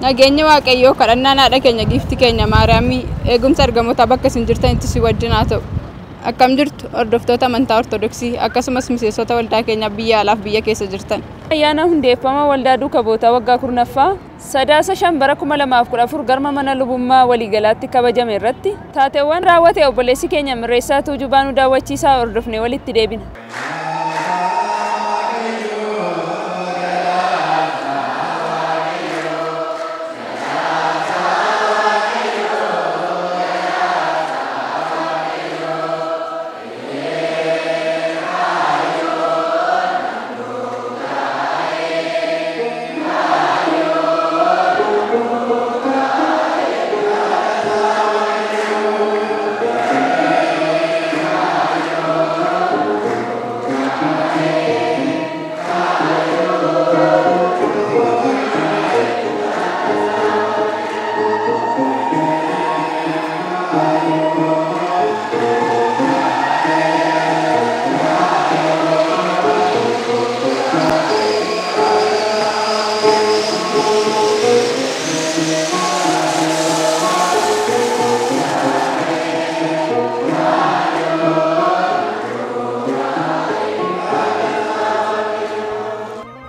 Nageenya waaqayyoo kadhannaan haadha keenya giifti keenya Maariyaamii eegumsa argamoota bakka isin jirtanitti si wajjin haa ta'u. Akkam jirtu hordoftoota amantaa Ortodoksii akkasumas miseensota waldaa keenya biyya alaaf biyya keessa jirtan. Ayyaana hundeeffama waldaa duukaa bootaa waggaa 10ffaa Sadaasa 5 bara 2014 garma mana lubummaa waliigalaatti kabajame irratti taateewwan raawwate obboleessi keenya Mirreessaa Tuujubaa nu daawwachiisaa hordofnee walitti deebina.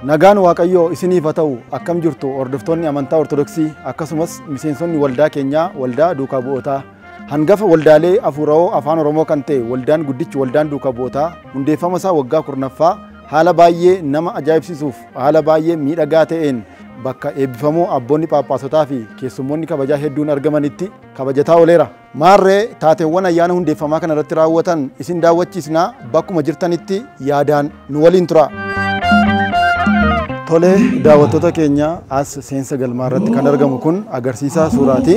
Nagaan waaqayyoo isiniif haa ta'u akkam jirtu hordoftoonni amantaa Ortodoksii akkasumas miseensonni waldaa keenyaa waldaa duukaa bu'ootaa hangafa waldaalee afuura'oo afaan Oromoo kan ta'e waldaan guddichi waldaan duukaa bu'ootaa hundeeffama isaa waggaa 10ffaa haala baay'ee nama ajaa'ibsiisuuf haala baay'ee miidhagaa ta'een bakka eebbifamoo abboonni phaaphaasootaa fi keessummoonni kabajaa hedduun argamanitti kabajataa ooleera. Maarree taateewwan ayyaana hundeeffamaa kana irratti raawwatan isin daawwachiisnaa bakkuma jirtanitti yaadaan nu waliin tura. Tole daawwattoota keenya as seensa galmaa irratti kan argamu kun agarsiisaa suuraati.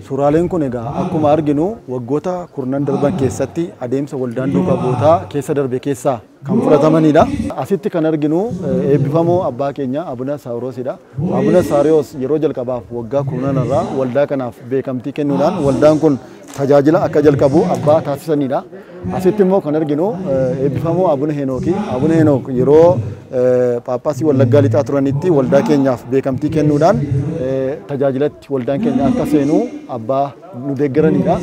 Suuraaleen kun egaa akkuma arginu waggoota 10 darban keessatti adeemsa waldaan duukaa bootaa keessa darbe keessaa kan fudhatamanidha. Asitti kan arginu eebbifamoo abbaa keenya Abuna Saawiroosidha. Abuna Saawiroo yeroo jalqabaaf waggaa 10 irraa waldaa kanaaf beekamtii kennuudhaan waldaan kun tajaajila akka jalqabu abbaa taasisanidha. Asitti immoo kan arginu eebbifamoo Abuna Heenooki. Abuna Heenok yeroo Phaaphaasii Wallaggaa lixaa turanitti waldaa keenyaaf beekamtii kennuudhaan tajaajilatti waldaan keenya akka seenu abbaa nu deeggaranidha.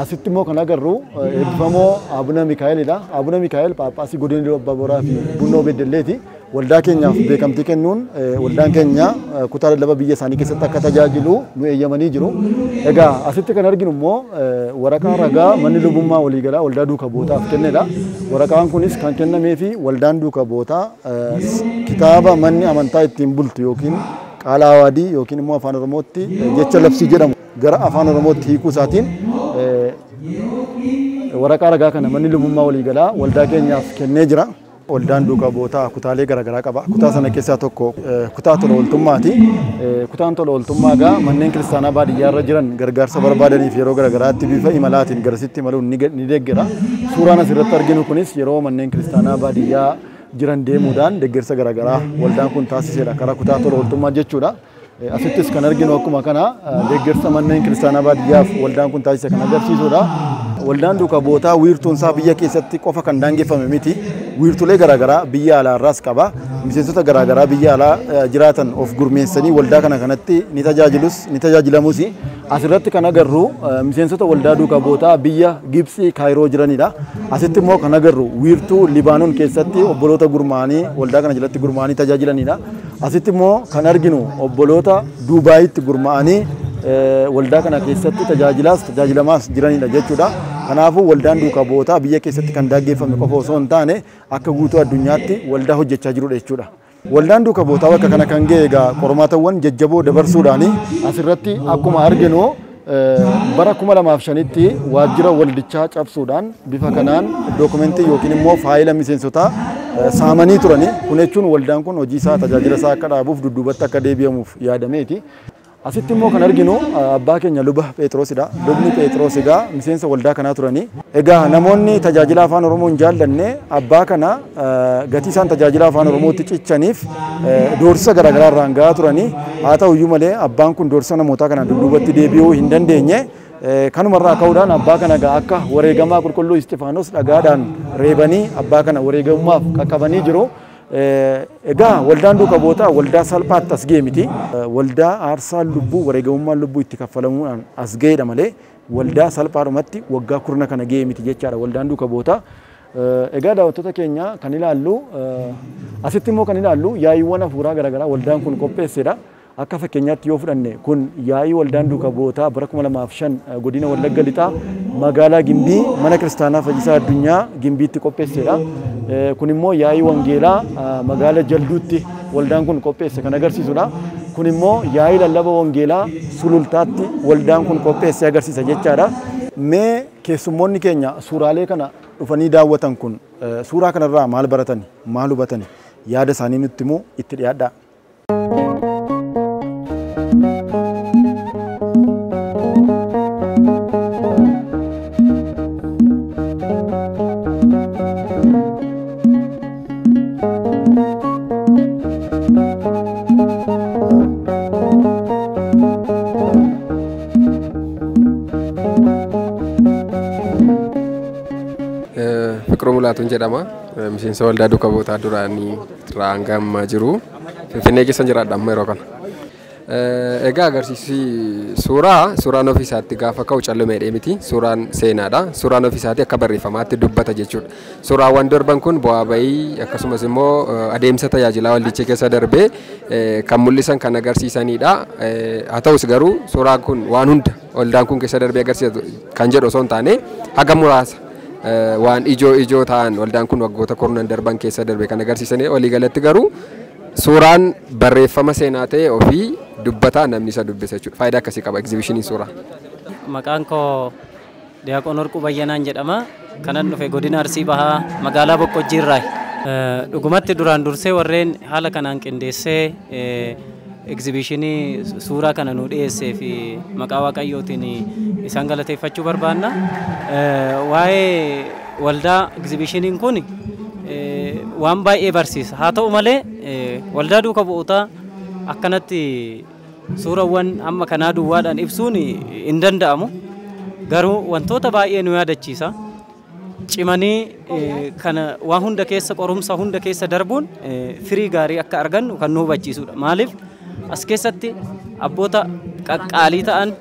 Asitti immoo kan agarru eebbifamoo Abuna Mikaa'elidha. Abuna Mikaa'el Phaaphaasii Godina Abbaa Booraa fi Bunnoo Beddelleeti. Waldaa keenyaaf beekamtii kennuun waldaan keenya kutaa lallaba biyya isaanii keessatti akka tajaajilu nu eeyyamanii jiru. Egaa asitti kan arginu immoo waraqaa ragaa manni lubummaa waliigalaa waldaa duukaa bootaaf kennedha. Waraqaan kunis kan kennamee fi waldaan duukaa bootaa kitaaba manni amantaa ittiin bultu yookiin qaala awaadii yookiin immoo afaan Oromootti jecha labsii jedhamu gara afaan Oromootti hiikuu isaatiin waraqaa ragaa kana manni lubummaa waliigalaa waldaa keenyaaf kennee jira. Waldaan duukaa bootaa kutaalee garaagaraa qaba. Kutaa sana keessaa tokko kutaa tola ooltummaati. Kutaan tola ooltummaa egaa manneen kiristaanaa baadiyyaa irra jiran gargaarsa barbaadaniif yeroo garaagaraatti bifa imalaatiin garasitti imaluun ni deeggera. Suuraan asirratti arginu kunis yeroo manneen kiristaanaa baadiyyaa jiran deemuudhaan deeggarsa garaagaraa waldaan kun taasisedha karaa kutaa tola ooltummaa jechuudha. Asittis kan arginu akkuma kana deeggarsa manneen kiristaanaa baadiyyaaf waldaan kun taasise kan agarsiisudha. Waldaan duukaa bootaa wiirtuun isaa biyya keessatti qofa kan daangeffame miti. Wiirtulee garaagaraa biyya alaarraas qaba. Miseensota garaagaraa biyya alaa jiraatan of gurmeessanii waldaa kanatti ni tajaajilamus. Asirratti kan agarru miseensota waldaa duukaa bootaa biyya Gibsii Kaayiroo jiranidha. Asitti immoo kan agarru wiirtuu Libaanoon keessatti obboloota gurmaa'anii waldaa kana jalatti gurmaa'anii tajaajilanidha. Asitti immoo kan arginu obboloota Duubaayitti gurmaa'anii waldaa kana keessatti tajaajilamaas jiranidha jechuudha. Kanaafuu waldaan duukaa bootaa biyya keessatti kan daangeffame qofa osoo hin taane akka guutuu addunyaatti waldaa hojjechaa jirudha jechuudha. Waldaan duukaa bootaa bakka kana kan ga'e egaa qormaatawwan jajjaboo dabarsuudhaan asirratti akkuma arginu bara 2005tti waajjira waldichaa cabsuudhaan bifa kanaan dookumentii yookiin immoo faayila miseensotaa saamanii turani. Kun jechuun waldaan kun hojii isaa tajaajila isaa akka dhaabuuf dudduubatti akka deebi'amuuf yaadameeti. Asitti immoo kan arginu abbaa keenya luba Phexrosidha. Lubni Phexros egaa miseensa waldaa kanaa turani. Egaa namoonni tajaajila afaan Oromoo hin jaallanne abbaa kana gatii isaan tajaajila afaan Oromootti cichaniif doorsisa garaagaraa irraan gahaa turani. Haa ta'u iyyuu malee abbaan kun doorsisa namootaa kana dudduubatti deebi'uu hin dandeenye. Kanumarraa ka'uudhaan abbaa kana akka wareegamaa qulqulluu Istifaanos dhagaadhaan reebanii abbaa kana wareegamumaaf qaqqabanii jiru. Egaa waldaan duuka bootaa waldaa salphaatti as ga'e miti. Waldaa aarsaan lubbuu wareegamummaan lubbuu itti kaffalamuudhaan as ga'edha malee waldaa salphaadhumatti waggaa kurna kana ga'e miti jechaadha waldaan duuka bootaa. Egaa daawwattoota keenya kan ilaallu asitti immoo kan ilaallu yaa'iiwwan hafuuraa garaagaraa waldaan kun qopheessedha. Akka fakkeenyaatti yoo fudhanne kun yaa'ii waldaan duuka bootaa bara 2005 godina Wallagga Lixaa magaalaa Gimbii mana kiristaanaa Fayyisaa Addunyaa Gimbiitti qopheessedha. Kun immoo yaa'ii wangeelaa magaalaa Jalduutti waldaan kun qopheesse kan agarsiisudha. Kun immoo yaa'ii lallaba wangeelaa Sulultaatti waldaan kun qopheesse agarsiisa jechaadha. Mee keessummoonni keenya suuraalee kana dhufanii daawwatan kun suuraa kanarraa maal baratani maal hubatani yaada isaanii nutti immoo itti dhiyaadha. Fiqiruu Mulaatuun jedhama. Miseensa waldaa duuka bootaa duraanii irraa hanga ammaa jiru. Finfinnee keessa jiraadha amma yeroo kana. Egaa agarsiisi suuraan ofiisaatti gaafa ka'u callumeedhee miti. Suuraan seenaadha. Suuraan ofiisaatti akka barreeffamaatti dubbata jechuudha. Suuraawwan darban kun bu'aa bahii akkasumas immoo adeemsa tajaajilaa waldicha keessa darbee kan mul'isan kan agarsiisanidha. Haa ta'us garuu suuraan kun waan hunda waldaan kun keessa darbee agarsiisa kan jedhu osoo hin taane haga muraasa waan ijoo ta'an waldaan kun waggoota kurnan darban keessa darbe kan agarsiisanii waliigalatti garuu suuraan barreeffama seenaa ta'e ofii dubbataa namni isa dubbisa jechuudha. Faayidaa akkasii qaba egzibishiniin suuraa. Maqaan koo Diyaaqoon Warquu Bayyanaan jedhama. Kanan dhufe godina Arsii Bahaa magaalaa Boqqojjiirraa. Dhugumatti duraan dursee warreen haala kanaan qindeessee egzibishinii suuraa kana nu dhiyeessee fi maqaa Waaqayyootiin isaan galateeffachuu barbaanna. Waa'ee waldaa egzibishiniin kun waan baay'ee barsiisa. Haa ta'u malee waldaa duuka bu'ootaa akkanatti suurawwan amma kanaa duwwaadhaan ibsuun hin danda'amu. Garuu wantoota baay'ee nu yaadachiisa. Cimanii kana waan hunda keessa qorumsa hunda keessa darbuun firii gaarii akka argannu kan nu hubachiisudha. Maaliif as keessatti abboota qaqqaalii ta'an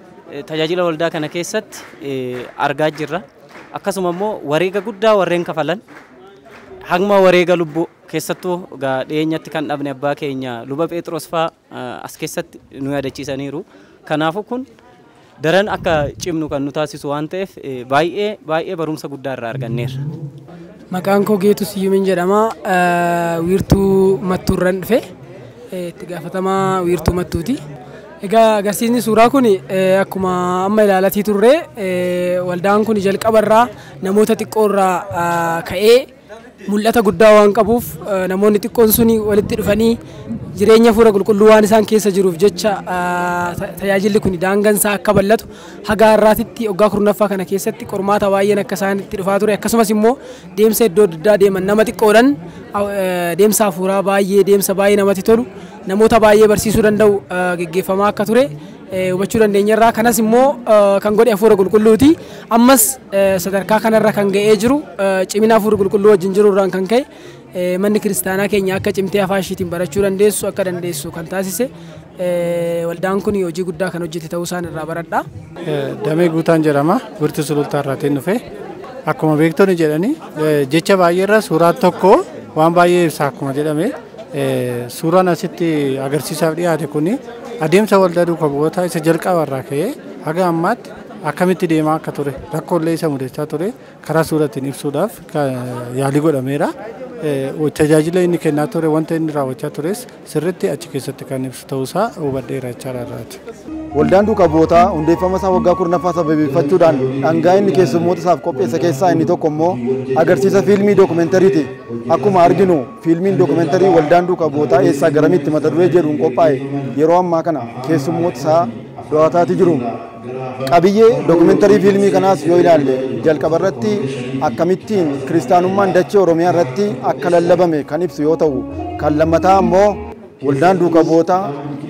tajaajila waldaa kana keessatti argaa jirra. Akkasuma immoo wareega guddaa warreen kafalan hanguma wareega lubbuu keessattuu dhiyeenyatti kan dhabne abbaa keenya luba Phexros fa'aa as keessatti nu yaadachiisaniiru. Kanaafuu kun daran akka cimnu kan nu taasisu waan ta'eef baay'ee barumsa guddaa irraa arganneerra. Maqaan koo Geetus Yumin jedhama. Wiirtuu Mattuurran dhufe. Itti gaafatamaa wiirtuu Mattuuti. Egaa agarsiisni suuraa kun akkuma amma ilaalatii turre waldaan kun jalqabarraa namoota xiqqoorraa ka'ee mul'ata guddaa waan qabuuf namoonni xiqqoon suni walitti dhufanii jireenya fuula qulqulluu waan isaan keessa jiruuf jecha tajaajilli kun daangansaa akka bal'atu haga har'aatitti waggaa kurnaffaa kana keessatti qormaata baay'een akka isaan itti dhufaa ture. Akkasumas immoo deemsa iddoo addaa deeman nama xiqqoodhaan deemsa hafuuraa deemsa baay'ee namatti tolu namoota baay'ee barsiisuu danda'u geggeeffamaa akka ture hubachuu dandeenyarraa. Kanas immoo kan godhe hafuura qulqulluuti. Ammas sadarkaa kanarra kan ga'ee jiru cimina hafuura qulqulluu wajjin jiruurraan kan ka'e manni kiristaanaa keenya akka cimtee afaan ishiitiin barachuu dandeessu akka dandeessu kan taasise waldaan kun hojii guddaa kan hojjete ta'uu isaan irraa baradha. Damee Guutaan jedhama. Wiirtuu Sulultaa irraatiin dhufe. Akkuma beektonni jedhanii jecha baay'eerra suuraa tokko waan baay'ee ibsa akkuma jedhame suuraan asitti agarsiisaaf dhiyaate kuni adeemsa waldaa duuka bu'ootaa isa jalqabarraa ka'ee haga ammaatti akkamitti deemaa akka ture rakkoolee isa mudachaa ture karaa suuraatiin ibsuudhaaf yaalii godhameera. Tajaajila inni kennaa ture wanta inni raawwachaa tures sirriitti achi keessatti kan ibsu ta'uusaa hubadheera jechaadha. Waldaan duuka bu'ootaa hundeeffama isaa waggaa kurnaffaa sababeeffachuudhaan dhangaa inni keessummoota isaaf qopheesse keessaa inni tokko immoo agarsiisa fiilmii dookumentaariiti. Akkuma arginu fiilmiin dookumentarii waldaan duuka bu'ootaa eessaa garamitti mata duree jedhuun qophaa'e yeroo ammaa kana keessummoota isaa do'ataati jiru. Qabiyyee dookumentarii fiilmii kanaas yoo ilaalle jalqaba irratti akkamittiin kiristaanummaan dachee Oromiyaa irratti akka lallabame kan ibsu yoo ta'u, kan lammataa immoo waldaan duuka bu'ootaa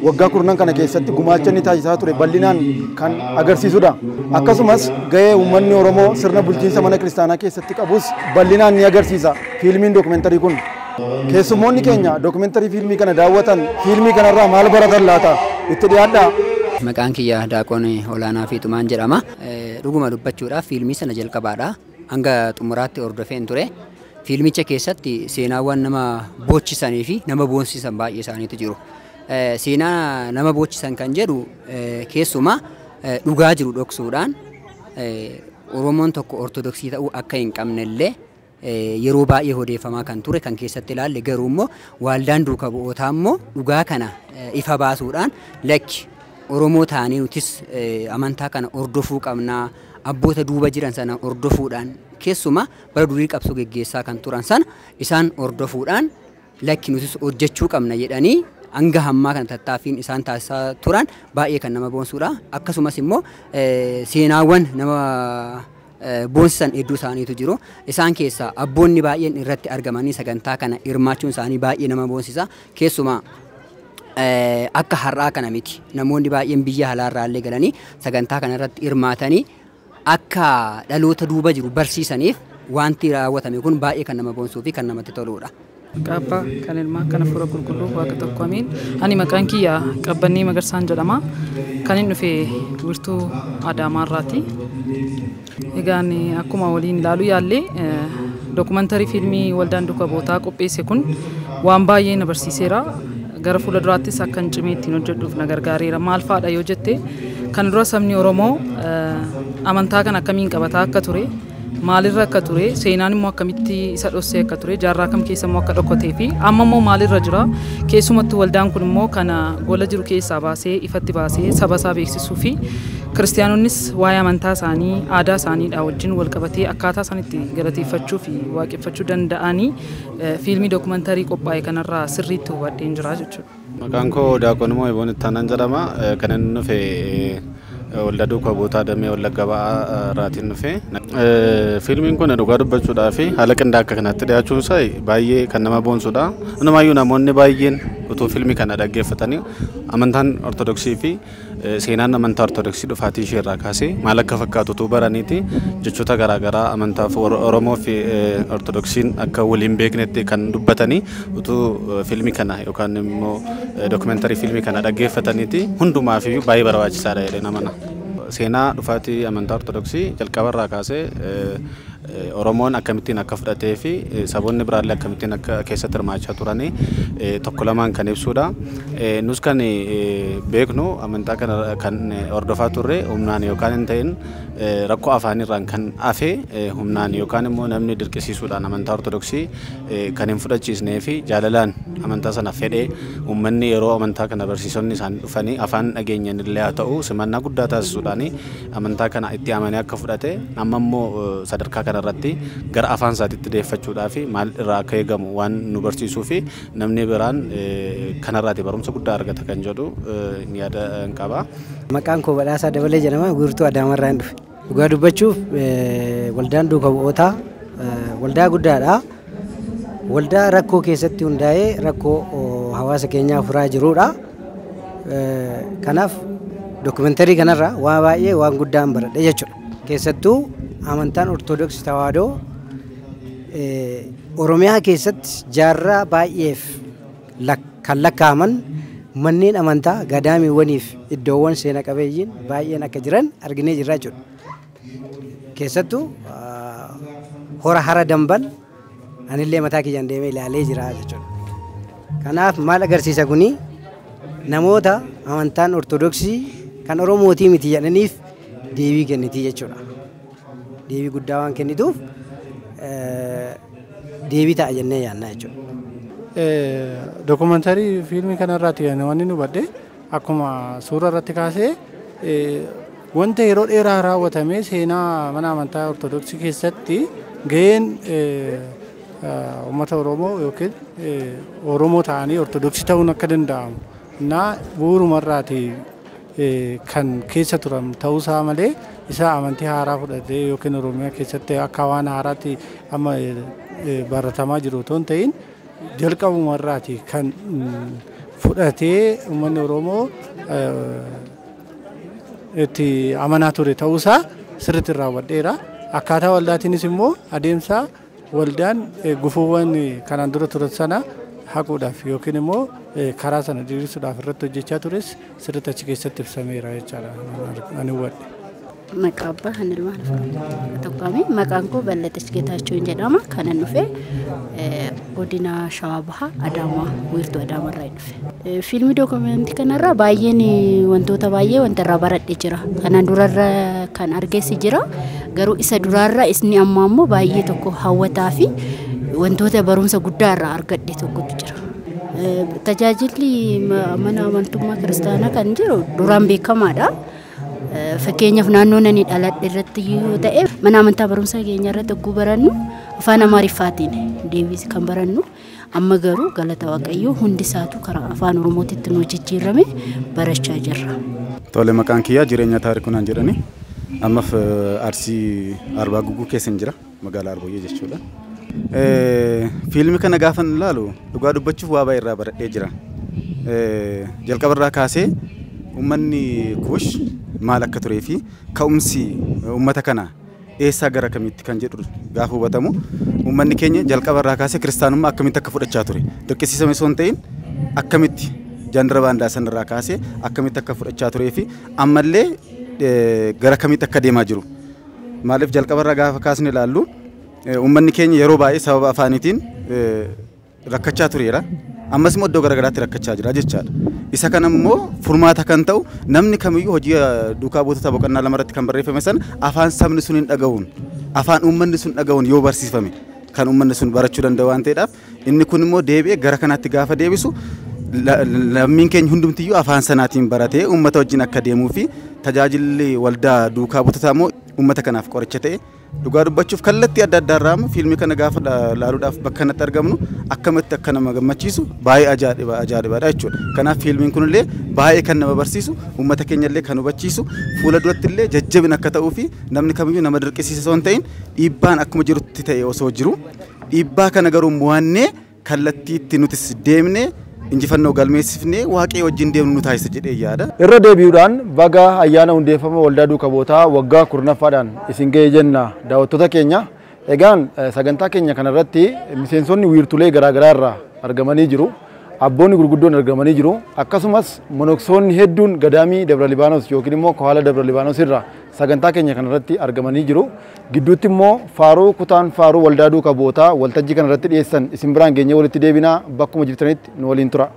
waggaa kurnan kana keessatti gumaacha inni taasisaa ture bal'inaan kan agarsiisudha. Akkasumas gahee uummanni Oromoo sirna bulchiinsa mana kiristaanaa keessatti qabus bal'inaan ni agarsiisa fiilmiin dookumentarii kun. Keessummoonni keenya dookumentarii fiilmii kana daawwatan fiilmii kanarraa maal baratan laata? Itti dhiyaadhaa. Maqaan kiyya Daaqoon Olaanaa Fiixumaan jedhama. Dhuguma dubbachuudhaaf fiilmii sana jalqabaadha. Hanga xumuraatti hordofeen ture. Fiilmicha keessatti seenaawwan nama boochisanii fi nama boonsisan baay'ee isaaniitu jiru. Seenaa nama boochisan kan jedhu keessumaa dhugaa jiru dhoksuudhaan Oromoon tokko ortodoksii ta'uu akka hin qabnellee yeroo baay'ee odeeffamaa kan ture kan keessatti ilaalle garuu immoo waaldaan duuka bu'ootaa immoo dhugaa kana ifa baasuudhaan lakki Oromoo ta'anii nutis amantaa kana hordofuu qabnaa abboota duuba jiran sana hordofuudhaan keessumaa bara durii qabsoo geggeessaa kan turan sana isaan hordofuudhaan lakki nutis hojjechuu qabna jedhanii hanga hammaa kana tattaaffiin isaan taasisaa turan baay'ee kan nama boonsuudha. Akkasumas immoo seenaawwan nama boonsisan hedduu isaaniitu jiru. Isaan keessaa abboonni baay'een irratti argamanii sagantaa kana hirmaachuun isaanii baay'ee nama boonsisa. Keessumaa akka har'aa kana miti namoonni baay'een biyya alaarraallee galanii sagantaa kana irratti hirmaatanii akka dhaloota duuba jiru barsiisaniif wanti raawwatame kun baay'ee kan nama boonsuu fi kan namatti toludha. Qabbaa kan ilmaa kana fura qulqulluu waaqa tokko amiin. Ani maqaan kiyya Qabbannii Magarsaan jedhama. Kan inni dhufe wiirtuu Adaamaarraati. Egaan akkuma waliin ilaaluu yaallee dookumentarii fiilmii waldaan duuka bu'ootaa qopheesse kun waan baay'ee na barsiiseera. Gara fuula duraattis akkan cimee ittiin hojjedhuuf na gargaareera. Maal fa'aadha yoo jette kan dura sabni Oromoo amantaa kan akkamiin qabataa akka ture maalirra akka ture seenaan immoo akkamitti isa dhossee akka ture jaarraa kam keessa immoo akka dhokkotee fi amma immoo maalirra jira keessumattuu waldaan kun immoo kana gola jiru keessaa baasee ifatti baasee saba isaa beeksisuu fi kiristaanonnis waa'ee amantaa isaanii aadaa isaaniidhaa wajjin wal qabatee akkaataa isaaniitti galateeffachuu fi waaqeffachuu danda'anii fiilmii dookumentarii qophaa'e kanarraa sirriitti hubadheen jira jechuudha. Maqaan koo Daaqoon Moo'ee Ittaanan jedhama. Kan inni dhufe waldaa duuka bu'ootaa damee Wallagga Ba'aa raatiin dhufe. Fiilmiin kun dhugaa dubbachuudhaa fi haala qindaa'aa akka kanatti dhiyaachuun isaa baay'ee kan nama boonsudha. Inumaayyuu namoonni baay'een utuu fiilmii kana dhaggeeffatanii amantaan ortodoksii fi seenaan amantaa ortodoksii dhufaatii ishee irraa kaasee maal akka fakkaatu utuu baraniiti jechoota garaagaraa amantaa Oromoo fi ortodoksiin akka waliin beeknetti kan dubbatanii utuu fiilmii kana yookaan immoo dookumentarii fiilmii kana dhaggeeffataniiti hundumaaf baay'ee barbaachisaadha jedhee namana. Seenaa dhufaatii amantaa ortodoksii jalqabarraa kaasee Oromoon akkamittiin akka fudhatee fi saboonni biraallee akkamittiin akka keessatti hirmaachaa turanii tokko lamaan kan ibsudha. Nus kan beeknu amantaa kana kan hordofaa turre humnaan yookaan hin ta'in rakkoo afaanirraan kan hafe humnaan yookaan immoo namni dirqisiisuudhaan amantaa ortodoksii kan hin fudhachiisnee fi jaalalaan amantaa sana fedhee uummanni yeroo amantaa kana barsiisonni isaan dhufanii afaan dhageenyan illee haa ta'u simannaa guddaa taasisuudhaan amantaa kana itti amanee akka fudhate amma immoo sadarkaa kanarratti gara afaan isaatiitti deeffachuudhaa fi maal irraa akka eegamu waan nu barsiisuu fi namni biraan kanarraati barumsa guddaa argata kan jedhu ni yaada qaba. Maqaan koo Badhaasaa Dabalee jedhama. Wiirtuu Adaamarraa hin dhufe. Dhugaa dubbachuuf waldaan duuka bu'ootaa waldaa guddaadha. Waldaa rakkoo keessatti hundaa'ee rakkoo hawaasa keenyaa furaa jirudha. Kanaaf dookumentarii kanarraa waan baay'ee waan guddaan baradhe jechuudha. Keessattuu amantaan ortodoksii tawaahidoo Oromiyaa keessatti jaarraa baay'eef kan lakkaa'aman manneen amantaa gadaamiiwwaniif iddoowwan seena qabeeyyiin baay'een akka jiran arginee jirra jechuudha. Keessattuu hora hara dambal anillee mataa kiyyaan deemee ilaalee jira jechuudha. Kanaaf maal agarsiisa kuni namoota amantaan ortodoksii kan Oromootii miti jedhaniif deebii kennitii jechuudha. Deebii guddaa waan kennituuf deebii ta'a jennee yaadna jechuudha. Dookumentarii fiilmii kanarraatti wanni nu badde akkuma suura irratti kaasee wanta yeroo dheeraa raawwatame seenaa mana amantaa ortodoksii keessatti gaheen uummata Oromoo yookiin Oromoo ta'anii ortodoksii ta'uun akka danda'amu na bu'uurumarraati kan keessa turan ta'uusaa malee isa amantii haaraa fudhatee yookiin Oromiyaa keessatti akka waan haaraatti amma baratamaa jiru otoo hin ta'in jalqabumarraati kan fudhatee uummanni Oromoo itti amanaa ture ta'uusaa sirriitti raawwadheera. Akkaataa waldaatiinis immoo adeemsa waldaan gufuuwwan kanaan dura turan sana haquudhaaf yookiin immoo karaa sana diriirsuudhaaf irratti hojjechaa tures sirriitti achi keessatti ibsameera jechaadha ani hubadhe. Maqaa abbaa kan ilmaan tokkoomii maqaan koo Bal'atesh Geetaachoo jedhama kanan dhufe godina Shawaa Bahaa Adaamaa wiirtuu Adaamaarraa dhufe. Fiilmii dookumentii kanarraa baay'een wantoota baay'ee wanta irraa baradhe jira. Kanaan durarra kan argeessi jira. Garuu isa duraarraa isni ammaa immoo baay'ee tokko hawwataa fi wantoota barumsa guddaa irraa argadhe tokkotu jira. Tajaajilli mana amantummaa kiristaanaa kan jiru duraan beekamaadha. Fakkeenyaaf naannoo nani dhaladhe irratti yoo ta'e mana amantaa barumsa keenya irratti ogguu barannu afaan Amaariffaatiin deebisee kan barannu amma garuu galata Waaqayyoo hundi isaatu karaa afaan Oromootiin nu jijjiirame barachaa jirra. Tole maqaan kiyyaa jireenya taarikuu naan jedhani ammaaf Arsii Arbaa Guguu keessa jira magaalaa Arbooyyee jechuudha. Fiilmii kana gaafan ilaalu dhugaa dubbachuuf waa baay'ee irraa baradhee jira. Jalqabarraa kaasee ummanni kuush maal akka turee fi ka'umsi ummata kana eessaa gara kamitti kan jedhu gaafa hubatamu ummanni keenya jalqabarraa kaasee kiristaanummaa akkamitti akka fudhachaa ture dirqisiisame osoo hin ta'in akkamitti jandara baandaa sanarraa kaasee akkamitti akka fudhachaa turee fi ammallee gara kamitti akka deemaa jiru maaliif jalqabarraa gaafa kaasne ilaallu ummanni keenya yeroo baay'ee sababa afaaniitiin rakkachaa tureera. Ammas immoo iddoo garaagaraatti rakkachaa jira jechaadha. Isa kana immoo furmaata kan ta'u namni kamiyyuu hojii duukaa buutota boqonnaa lamarratti kan barreeffame san afaan sabni sun hin dhaga'uun afaan uummanni sun dhaga'uun yoo barsiifame kan uummanni sun barachuu danda'u waan ta'eedhaaf inni kun immoo deebi'ee gara kanaatti gaafa deebisu lammiin keenya hundumtiyyuu afaan sanaatiin baratee uummata wajjin akka deemuu fi tajaajilli waldaa duukaa buutotaa immoo uummata kanaaf qoricha ta'e dhugaa dubbachuuf kallattii adda addaa irraa fiilmii kana gaafa laaluudhaaf bakka kanatti argamnu akkamitti akka nama gammachiisu baay'ee ajaa'ibaadha jechuudha. Kanaaf fiilmiin kunillee baay'ee kan nama barsiisu uummata keenyallee kan hubachiisu fuula duratti illee jajjabina akka ta'uu fi namni kamiyyuu nama dirqisiisa osoo hin ta'in dhiibbaan akkuma jirutti ta'e osoo jiru dhiibbaa kana garuu mo'annee kallattiitti nutis deemnee injifannoo galmeessifnee waaqee wajjin deemnu nu taasisa jedhee yaada. Irra deebi'uudhaan baga ayyaana hundeeffama waldaa duukaa bootaa waggaa 10ffaadhaan isin ga'ee jenna daawwattoota keenya. Egaan sagantaa keenya kanarratti miseensonni wiirtulee garaagaraa irraa argamanii jiru. Abboonni gurguddoon argamanii jiru. Akkasumas monoksoonni hedduun gadaamii Dabra Libaanos yookiin immoo Kohaala Dabra Libaanos irraa sagantaa keenya kanarratti argamanii jiru. Gidduutti immoo faaruu kutaan faaruu waldaa duukaa bootaa waltajjii kanarratti dhiyeessan isin biraan geenyee walitti deebinaa bakkuma jirtanitti nu waliin tura.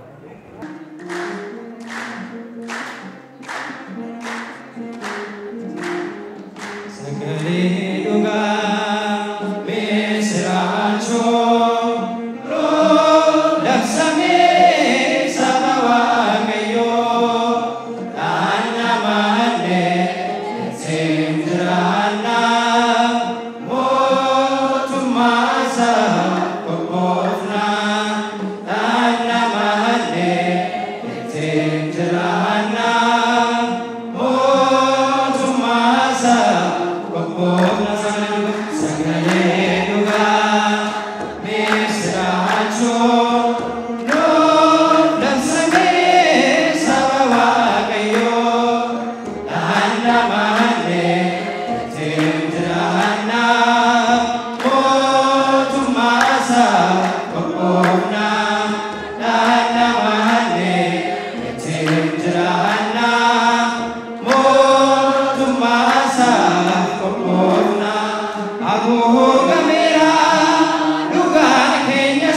Abu Gamera, Lugan Kenya,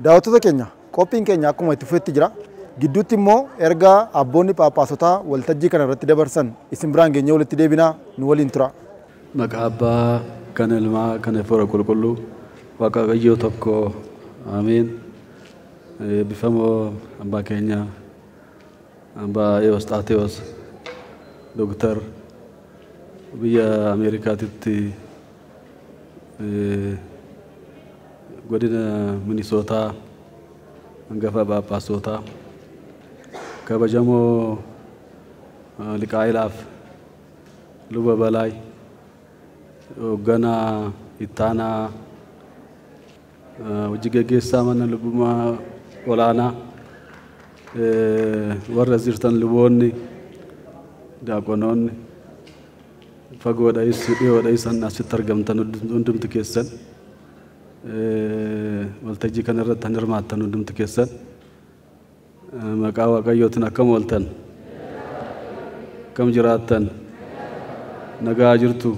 Daawwattoota keenya qophiin keenya akkuma itti fufetti jira. Gidduutti immoo erga abboonni phaaphaasota waltajjii kana irratti dabarsan isin biraan geenyee walitti deebinaa nu waliin tura. Maqaa Abbaa kan Ilmaa kan Hafuura Qulqulluu Waaqayyoo tokko ameen. Bifamoo abbaa keenya abbaa Ewusxaatewoos Dooktar biyya Ameerikaatitti godina Minisootaa hangafa phaaphaasootaa kabajamoo Liqaa'ilaaf luba Balaay hoogganaa ittaanaa hojii gaggeessaa mana lubummaa olaanaa warra jirtan luboonni daaqonoonni fagoodhais dhiyoodhais asitti argamtan hundumti keessan waltajjii kana irratti kan hirmaattan hundumti keessan maqaa waaqayyootiin akkam ooltan akkam jiraattan nagaa jirtu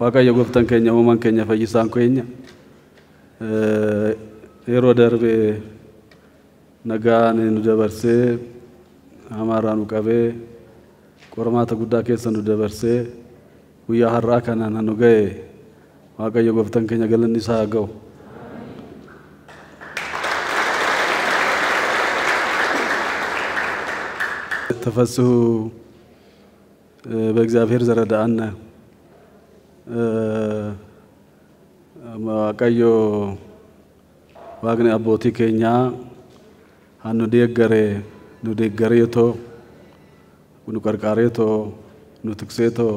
waaqayyo gooftaan keenya uumaan keenya fayyisaan keenya yeroo darbe nagaan nu dabarsee hamaarraa nu qabee qormaata guddaa keessa nu dabarsee guyyaa har'aa kanaan nu ga'e waaqayyo gooftaan keenya galanni isaa haa ga'u. ተፈስሑ በእግዚአብሔር ዘረዳአነ waaqayyo waaqni abbootii keenya han nu deeggareetoo nu qarqaareetoo nu tikseetoo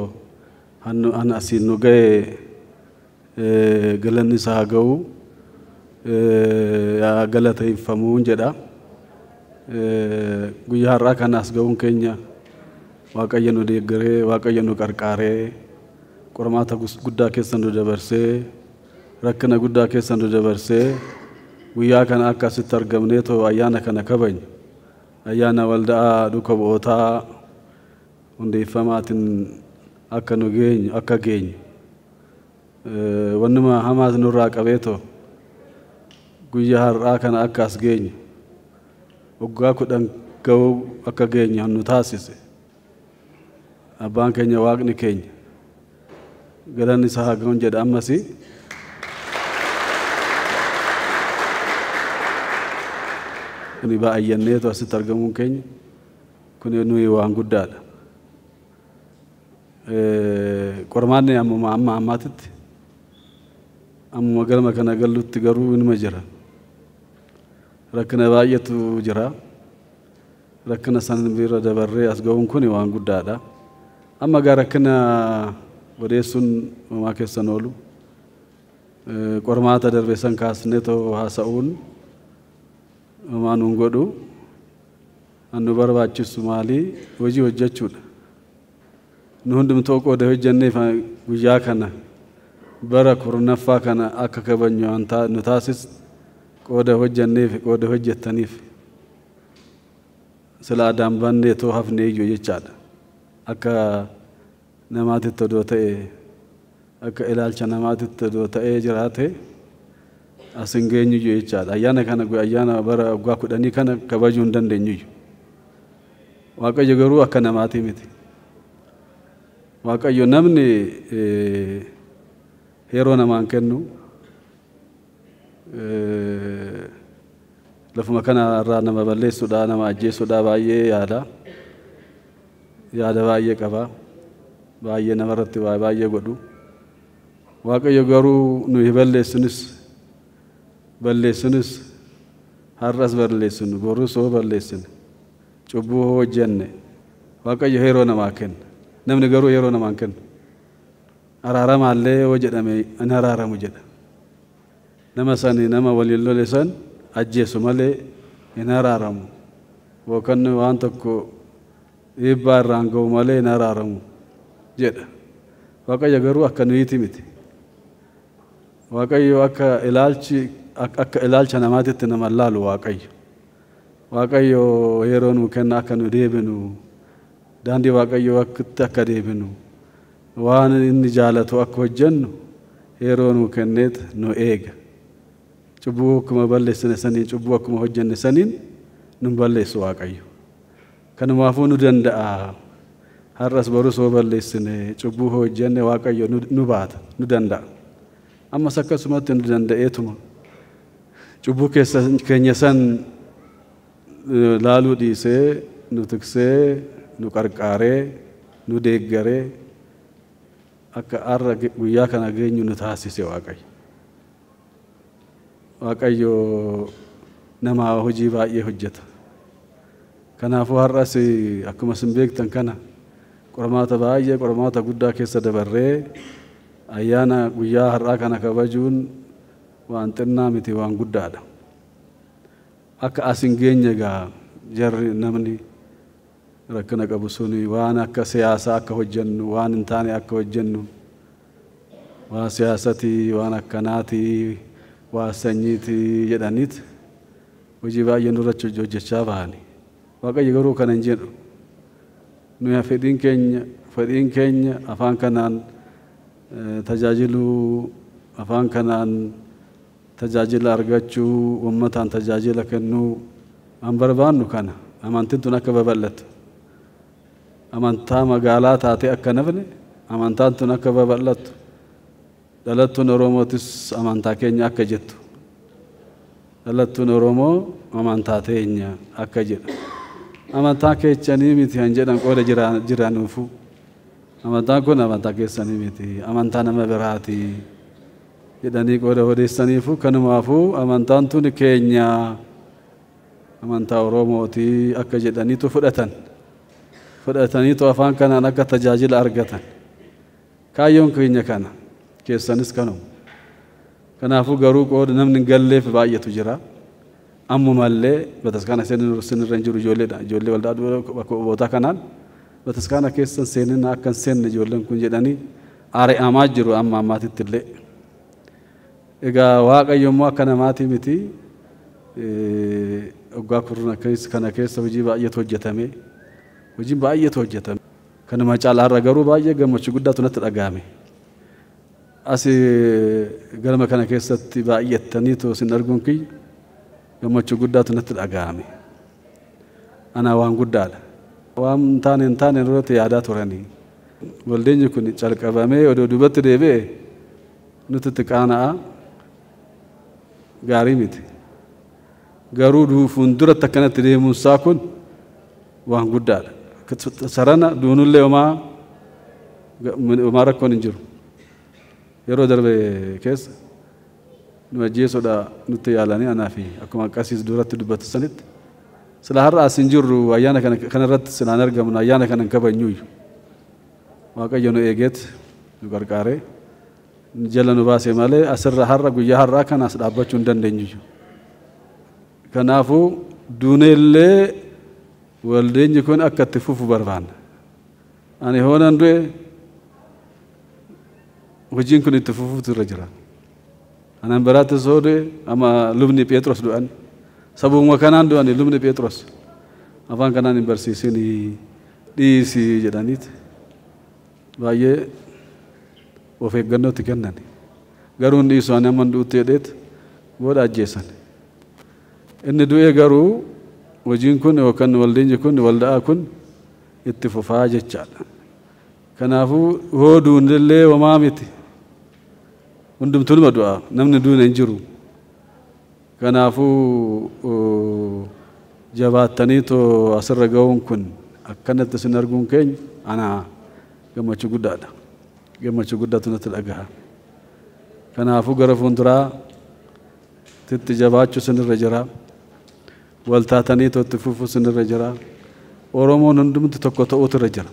han asiin nu ga'e galanni isaa haa ga'u galateeffamuun jedha. Guyyaa har'aa kanaas ga'uun keenya waaqayyo nu deeggaree waaqayyo nu qarqaaree qormaata guddaa keessa nu dabarsee rakkina guddaa keessa nu dabarsee guyyaa kana akka asitti argamneetoo ayyaana kana kabajnu ayyaana waldaa duuka bu'ootaa hundeeffamaatiin akka nu geenyu akka geenyu wannuma hamaas nurraa qabeetoo guyyaa har'aa kana akka as geenyu waggaa 10 ga'uu akka geenyu nu taasise abbaan keenya waaqni keenya galanni isaa haa ga'u jedha. Ammasi kuni baay'anneetu asitti argamuun keenya kuni nuyi waan guddaadha. Qormaanni amma ammaatitti ammuma galma kana gallutti garuu inuma jira. Rakkina baay'eetu jira. Rakkina san bira dabarree as ga'uun kuni waan guddaadha. Amma gaa rakkina odeessuun uumaa keessan oolu qormaata darbe san kaasneetoo haasa'uun uumaa nuun godhu nu barbaachisu maali hojii hojjechuudha. Nu hundumtuu qooda hojjenneef guyyaa kana bara 10ffaa kana akka kabajnu nu taasis qooda hojjenneef qooda hojjettaniif sila adaan banneetoo hafnee iyyuu jechaadha. Akka namaatitti odoo ta'e akka ilaalcha namaatitti odoo ta'ee jiraate as hin geenyu iyyuu jechaadha. Ayyaana kana ayyaana bara waggaa 10 kana kabajuu hin dandeenyu iyyuu. Waaqayyo garuu akka namaatii miti. Waaqayyo namni yeroo namaan kennu lafuma kana irraa nama balleessuudha nama ajjeessuudha baay'ee yaada baay'ee qaba baay'ee namarratti baay'ee godhu. Waaqayyo garuu nuyi balleessinis har'as balleessinu borus hoo balleessine cubbuu hoo hojjenne waaqayyo yeroo namaa kenna. Namni garuu yeroo namaan kenna. Araaramaallee hoo jedhame ani araaramu jedha. Nama sani nama waliin lole san ajjeesu malee hin araaramu. Yookaan waan tokko dhiibbaa irraan ga'u malee hin araaramu jedha. Waaqayyo garuu akka nuyiiti miti. Waaqayyo akka ilaalcha namaatitti nama laalu Waaqayyo. Waaqayyo yeroo nu kenna akka nu deebinu daandii waaqayyo akka deebinu waan inni jaalatu akka hojjennu yeroo nu kenneet nu eega. Cubbuu akkuma balleessine saniin cubbuu akkuma hojjenne saniin nu balleessu Waaqayyo. Kanumaafuu nu danda'a. Har'as borus hoo balleessine cubbuu hojjenne Waaqayyo nu baata nu danda'a. Ammas akkasumatti nu danda'eetuma cubbuu keenya san laaluu dhiisee nu tiksee nu qarqaaree nu deeggaree akka har'a guyyaa kana geenyu nu taasise Waaqayyo. Waaqayyo nama hojii baay'ee hojjeta. Kanaafuu har'as akkuma isin beektan kana qormaata guddaa keessa dabarree ayyaana guyyaa har'aa kana kabajuun waan xinnaa miti waan guddaadha. Akka as hin geenye egaa jarri namni rakkina qabu suni waan akka siyaasaa akka hojjennu waan hin taane akka hojjennu waan siyaasatii waan akkanaati waan sanyiitii jedhaniit hojii baay'ee nurratti hojjechaa bahani. Waaqayyo garuu kana hin jedhu. Nuyi fedhiin keenya afaan kanaan tajaajiluu afaan kanaan tajaajila argachuu uummataan tajaajila kennuu an barbaannu kana amantiin tun akka babal'atu amantaa magaalaa taatee akka nafne amantaan tun akka babal'atu dhalattuun Oromootis amantaa keenya akka jettu dhalattuun Oromoo amantaa teenya akka jedha amantaa keessanii miti han jedhan qooda jiranuufu amantaan kun amantaa keessanii miti amantaa nama biraati jedhanii qooda odeessaniifu kanumaafuu amantaan tun keenya amantaa Oromooti akka jedhaniitu fudhataniitu afaan kanaan akka tajaajila argatan kaayyoon keenya kana keessanis kanuma kanaafuu garuu qooda namni hin galleef baay'eetu jira ammumallee bataskaana seenirra hin jiru ijoolleedha ijoollee waldaa bootaa kanaan bataskaana keessan seenina akka hin seenne ijoolleen kun jedhanii ari'amaa jiru amma ammaatitti illee. Egaa Waaqayyo immoo akka namaatii miti waggaa kurna kana keessa hojii baay'eetu hojjetame hojiin baay'eetu hojjetame kanuma caalaarra garuu baay'ee gammachuu guddaatu natti dhagahame as galma kana keessatti baay'ettaniitu isin arguun kiyya gammachuu guddaatu natti dhagahame ana waan guddaadha waan hin taane irratti yaadaa turanii waldeenyi kun calqabamee odoo duubatti deebi'e nuti itti qaana'a gaarii miti garuu fuulduratti akkanatti deemuunsaa kun waan guddaadha sarana duunullee homaa rakkoon hin jiru yeroo darbe keessa nu ajjeesuudha nutti yaalanii anaa fi akkuma qasiis duratti dubbatu sanitti sila har'a as hin jirru ayyaana kanarratti silaan argamnu ayyaana kana hin kabajnuuyyu Waaqayyo nu eegeet nu gargaaree jala nu baase malee asirra har'a guyyaa har'aa kana as dhaabbachuu hin dandeenyu. Kanaafuu duuneellee waldeenyi kun akka itti fufu barbaanna. Ani hoonan du'e hojiin kun itti fufuutu irra jira. Anan biraatti soo du'e amma lubni Phexros du'an sabuma kanaan du'an lubni Phexros afaan kanaan hin barsiisin dhiisi jedhaniiti baay'ee of eeggannootti kennan garuu hin dhiisu ani amman du'utti jedheet booda ajjeesan inni du'ee garuu hojiin kun yookaan waldeenyi kun waldaa kun itti fufaa jechaadha kanaafuu hoo duunillee homaa miti hundumtuu numa du'a namni duune hin jiru kanaafuu jabaattaniitoo asirra ga'uun kun akkanatti isin arguun keenya ana gammachuu guddaadha. Gammachuu guddaatu natti dhagaha. Kanaafuu gara fuulduraa titti jabaachuu sinirra jira. Waltaataniitoo itti fufuu sinirra jira. Oromoon hundumti tokko ta'uutu irra jira.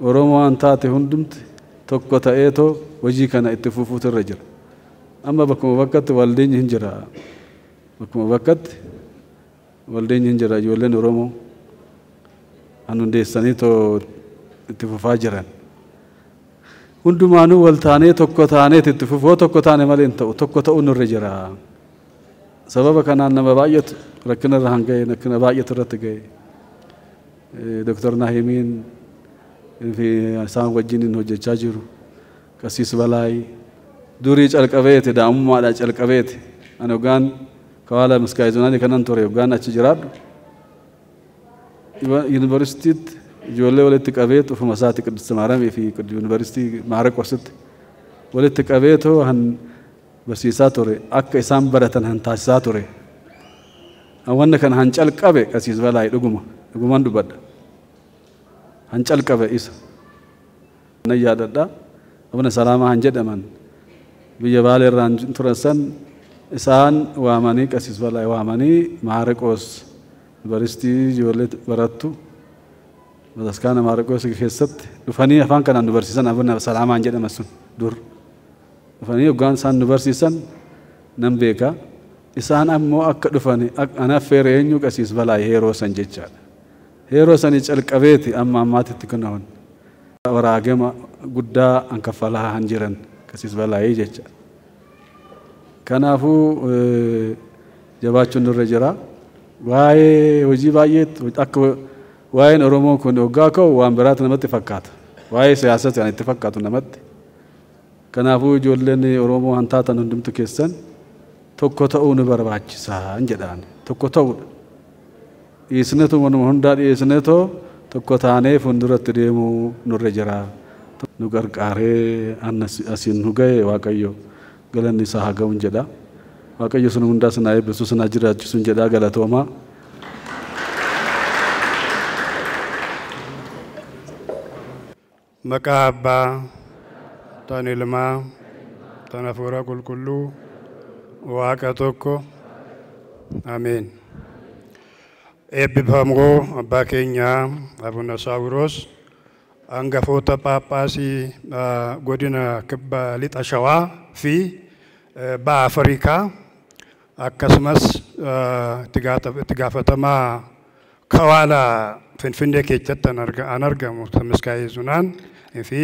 Oromoo waan taate hundumti tokko ta'eetoo hojii kana itti fufuutu irra jira. Amma bakkuma bakkatti waldeenyi hin jira. Bakkuma bakkatti waldeenyi hin jira ijoolleen Oromoo an hundeessaniitoo itti fufaa jiran. Hundumaanuu wal taanee tokko taaneet itti fufoo tokko taane malee hin ta'u tokko ta'uu nurra jira. Sababa kanaan nama baay'eetu rakkina irra hanga'e rakkina baay'eetu irratti ga'e. Doktor Nahimiin fi isaan wajjin hojjechaa jiru. Qasiis Balaay durii calqabeeti daa'imummaadhaa calqabeeti. Ani hoggaan kawaala miskaayizonaanii kanan ture hoggaan achi jiraadhu. Yuunivarsiitiitti ijoollee walitti qabeet ufuma isaati Qidduus Maaramii fi Yuunivarsiitii Maaraqositti walitti qabeetoo han barsiisaa ture akka isaan baratan han taasisaa ture. Wanna kana han calqabe Qasiis Balaay dhugumaan dubbadha. Han calqabe isa. Nan yaadadha. Abuna Salaamaa han jedhaman biyya Baalee irraa turan san isaan waamanii Qasiis Balaay waamanii Maaraqos Yuunivarsiitii ijoollee barattu bataskaana Maarqos keessatti dhufanii afaan kanaan nu barsiisan abuna salaamaan jedhama sun dur dhufanii hoggaan isaan nu barsiisan nan beeka isaan ammoo akka dhufanii anaaf feere eenyu qasiis balaa heeroo san jechaadha heeroo sanii calqabeeti amma ammaatitti kunawan waraagama guddaa an kaffalaa han jiran qasiis balaa jecha kanaafuu jabaachuun nurra jira waa'ee hojii baay'eetti akka waa'een Oromoo kun hoggaa ka'u waan biraatti namatti fakkaata waa'ee siyaasatti kan itti fakkaatu namatti kanaafuu ijoolleen Oromoo hantaatan hundumtu keessan tokko ta'uu nu barbaachisaa jedhaan tokko ta'uudha dhiisnetu manuma hundaa dhiisnetoo tokko taanee fuulduratti deemuu nurra jira nu gargaaree asiin nu ga'e Waaqayyo galanni isaa haa ga'uun jedha Waaqayyo sun hundaa sana eebbisu sana jiraachisuun jedha galatoomaa. Maqaa Abbaa tan Ilmaa tan Hafuura Qulqulluu Waaqa tokko Ameen. Eebbifamoo abbaa keenyaa Abuna Saawuroos hangafoota Phaaphaasii godina kibba lixa Shawaa fi ba'a Afrikaa akkasumas itti gaafatamaa Kawaala Finfinnee keessatti an argamu Tamiskaayee Zunaan fi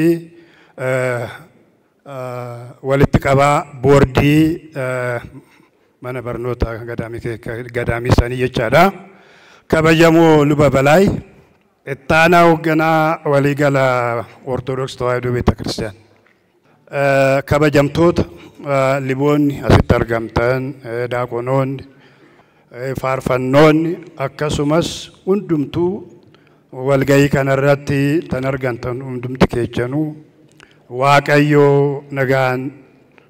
walitti qabaa boordii mana barnoota gadaamii sanii jechaadha. Kabajamoo luba Balaay ittaanaa hoogganaa waliigala Ortodoks Tawaahidoo Beeta Kiristiyaan. Kabajamtoota liboonni asitti argamtan daaqonoonni faarfannoonni akkasumas hundumtuu walgahii kanarratti tan argamtan hundumti keessanuu Waaqayyo nagaan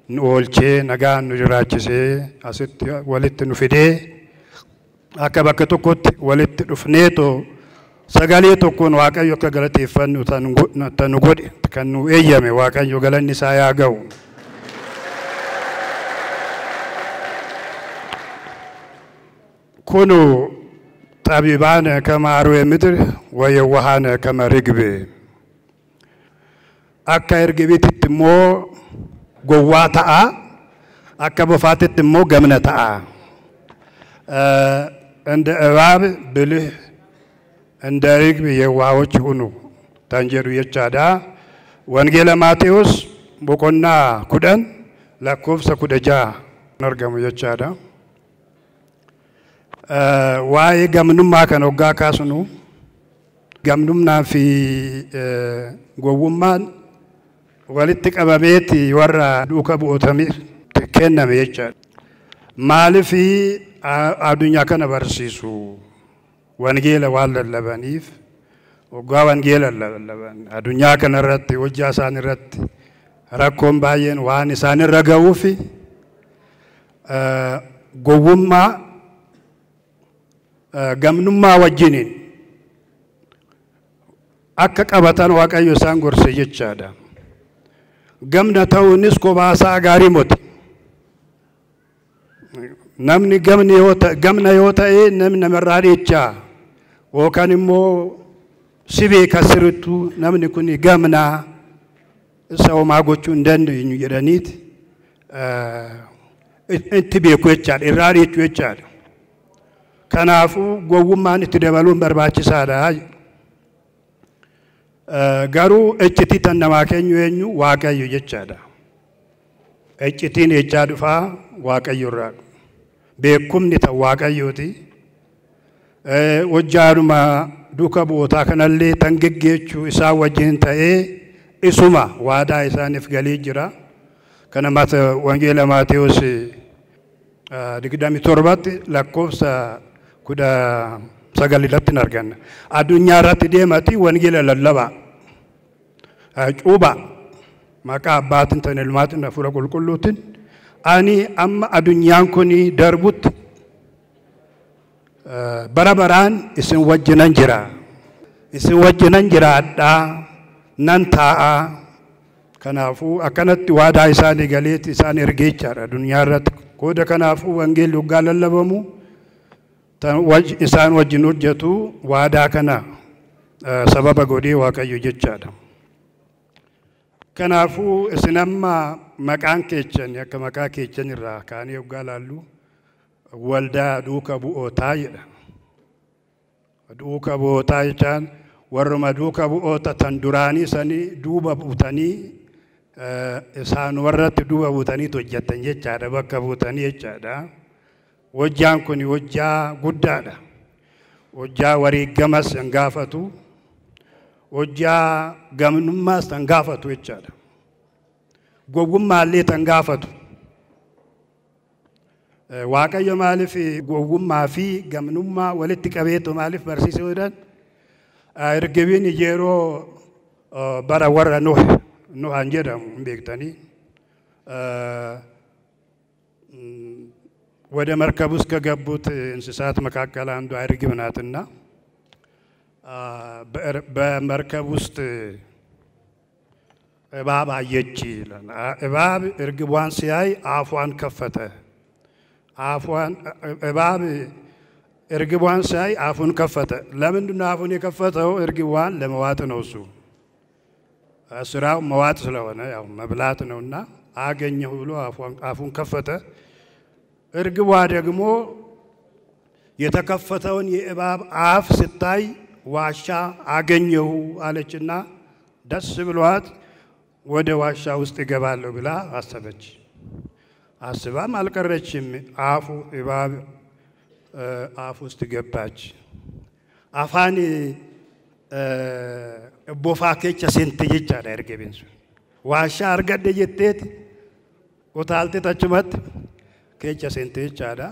nu oolchee nagaan nu jiraachisee asitti walitti nu fidee akka bakka tokkotti walitti dhufneetoo sagalee tokkoon Waaqayyo akka galateeffannu tan nu godhe kan nu eeyyame Waaqayyo galanni isaa yaa ga'u. Kunu طبيبان كما أروي مدر ويوهان كما رقبي أكا رقبي تتمو قواتا أكا بفات تتمو قمنتا عند أباب بله عند رقبي يوهاوش هنو تنجرو يجادا وانجيل ماتيوس بقنا كدن لكوف سكودجا نرقم يجادا waa'ee gamnummaa kan hoggaa kaasnu gamnummaa fi gowwummaan walitti qabameeti warra duuka bu'ootamiif kenname jechaadha. Maaliif addunyaa kana barsiisu wangeela waan lallabaniif hoggaa wangeela lallaban addunyaa kana irratti hojjaa isaan irratti rakkoon baay'een waan isaan irra ga'uuf gowwummaa gamnummaa wajjiniin akka qabatan Waaqayyo isaan gorse jechaadha. Gamna ta'uunis kobaasaa gaarii moti. Namni gamna yoo ta'e namni namarraa dheechaa yookaan immoo sibee kasirrittuu namni kun gamnaa isa homaa gochuu hin dandeenyu jedhaniiti itti beeku jechaadha irraa dheechuu jechaadha. Kanaafuu gowwummaan itti dabaluun barbaachisaadha. Garuu iccitii tan namaa kennu eenyu Waaqayyo jechaadha. Iccitiin echaa dhufaa Waaqayyo irraa beekumni tan Waaqayyooti. Hojjaanuma duuka bu'ootaa kanallee tan geggeechuu isaa wajjin ta'ee isuma waadaa isaaniif galii jira. Kana mata wangeela Maatewos 27 lakkoofsa 19 arganna. Addunyaa irratti deemati wangeela lallabaa. Cuuba maqaa Abbaatiin tan Ilmaatiin Hafuura Qulqulluutiin ani amma addunyaan kun darbutti bara baraan isin wajjinan jira. Isin wajjinan jiraadhaa nan taa'a. Kanaafuu akkanatti waadaa isaanii galeetti isaan ergee jechaadha addunyaa irratti. Kooda kanaafuu wangeelli hoggaa lallabamu isaan wajjin hojjetu waadaa kana sababa godhee Waaqayyo jechaadha. Kanaafuu isin amma maqaan keessan akka maqaa keessan irraa kaanii yoggaa laallu waldaa duuka bu'ootaa jedha. Duuka bu'ootaa jechaan warruma duuka bu'oota tan duraanii sanii duuba buutanii isaan warratti duuba buutanii hojjetan jechaadha, bakka buutanii jechaadha. Hojjaan kun hojjaa guddaadha. Hojjaa wareegamas hin gaafatu. Hojjaa gamnummaas tan gaafatu jechaadha. Gowwummaallee tan gaafatu. Waaqayyo maaliif gowwummaa fi gamnummaa walitti qabeetu maaliif barsiisee jedhan? Ergabiin yeroo bara warra Nohan jedhamu hin beektanii ወደ መርከብ ውስጥ ከገቡት እንስሳት መካከል አንዷ እርግብ ናትና በመርከብ ውስጥ እባብ አየች ይላል። እባብ እርግቧን ሲያይ አፏን ከፈተ። እባብ እርግቧን ሲያይ አፉን ከፈተ። ለምንድን ነው አፉን የከፈተው? እርግቧን ለመዋጥ ነው። እሱ ስራው መዋጥ ስለሆነ ያው መብላት ነውና አገኘሁ ብሎ አፉን ከፈተ። እርግቧ ደግሞ የተከፈተውን የእባብ አፍ ስታይ ዋሻ አገኘሁ አለችና ደስ ብሏት ወደ ዋሻ ውስጥ እገባለሁ ብላ አሰበች። አስባም አልቀረችም። እባብ አፍ ውስጥ ገባች። አፋን ቦፋኬቻ ሴንት ጀቻ እርግቤን ዋሻ አርገደ ጀቴት ኦታልቴ ተችመት kecha sente chada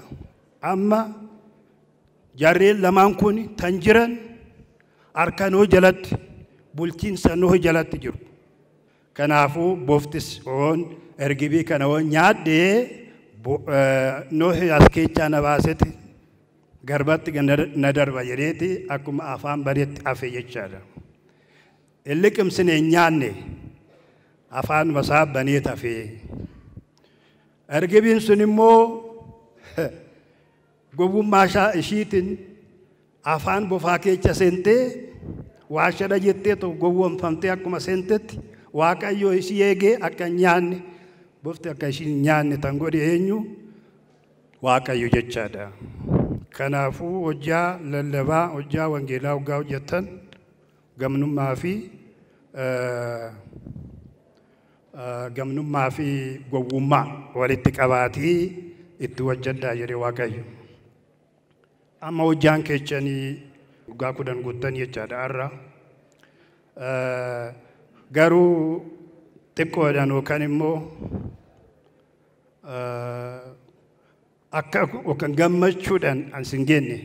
amma jarreen lamaan kun tan jiran arkanoo jalatti bulchiinsa Nohi jalatti jiru. Kanaafuu booftis oon ergibii kana oon nyaaddee Nohi as keechaa na baasetti garbatti na darba jedheeti akkuma afaan bareetti hafe jechaadha. Illi qimsine nyaanne afaan masaa baneet hafe. Ergibiin sun immoo gowwummaa ishiitiin afaan bofaa keessa seentee waashadha jettee gowwoomfamtee akkuma seentetti Waaqayyo ishii eegee akka nyaanne bofti akka ishiin nyaanne tan godhe eenyu Waaqayyo jechaadha. Kanaafuu hojjaa lallabaa hojjaa wangeelaa hoggaa hojjettan gamnummaa fi gowwummaa walitti qabaatii itti hojjedhaa jedhe Waaqayyo. Amma hojjaan keessanii waggaa 10 guuttanii jechaadha har'a. Garuu xiqqoodhaan yookaan immoo akka gammachuudhaan ansin genne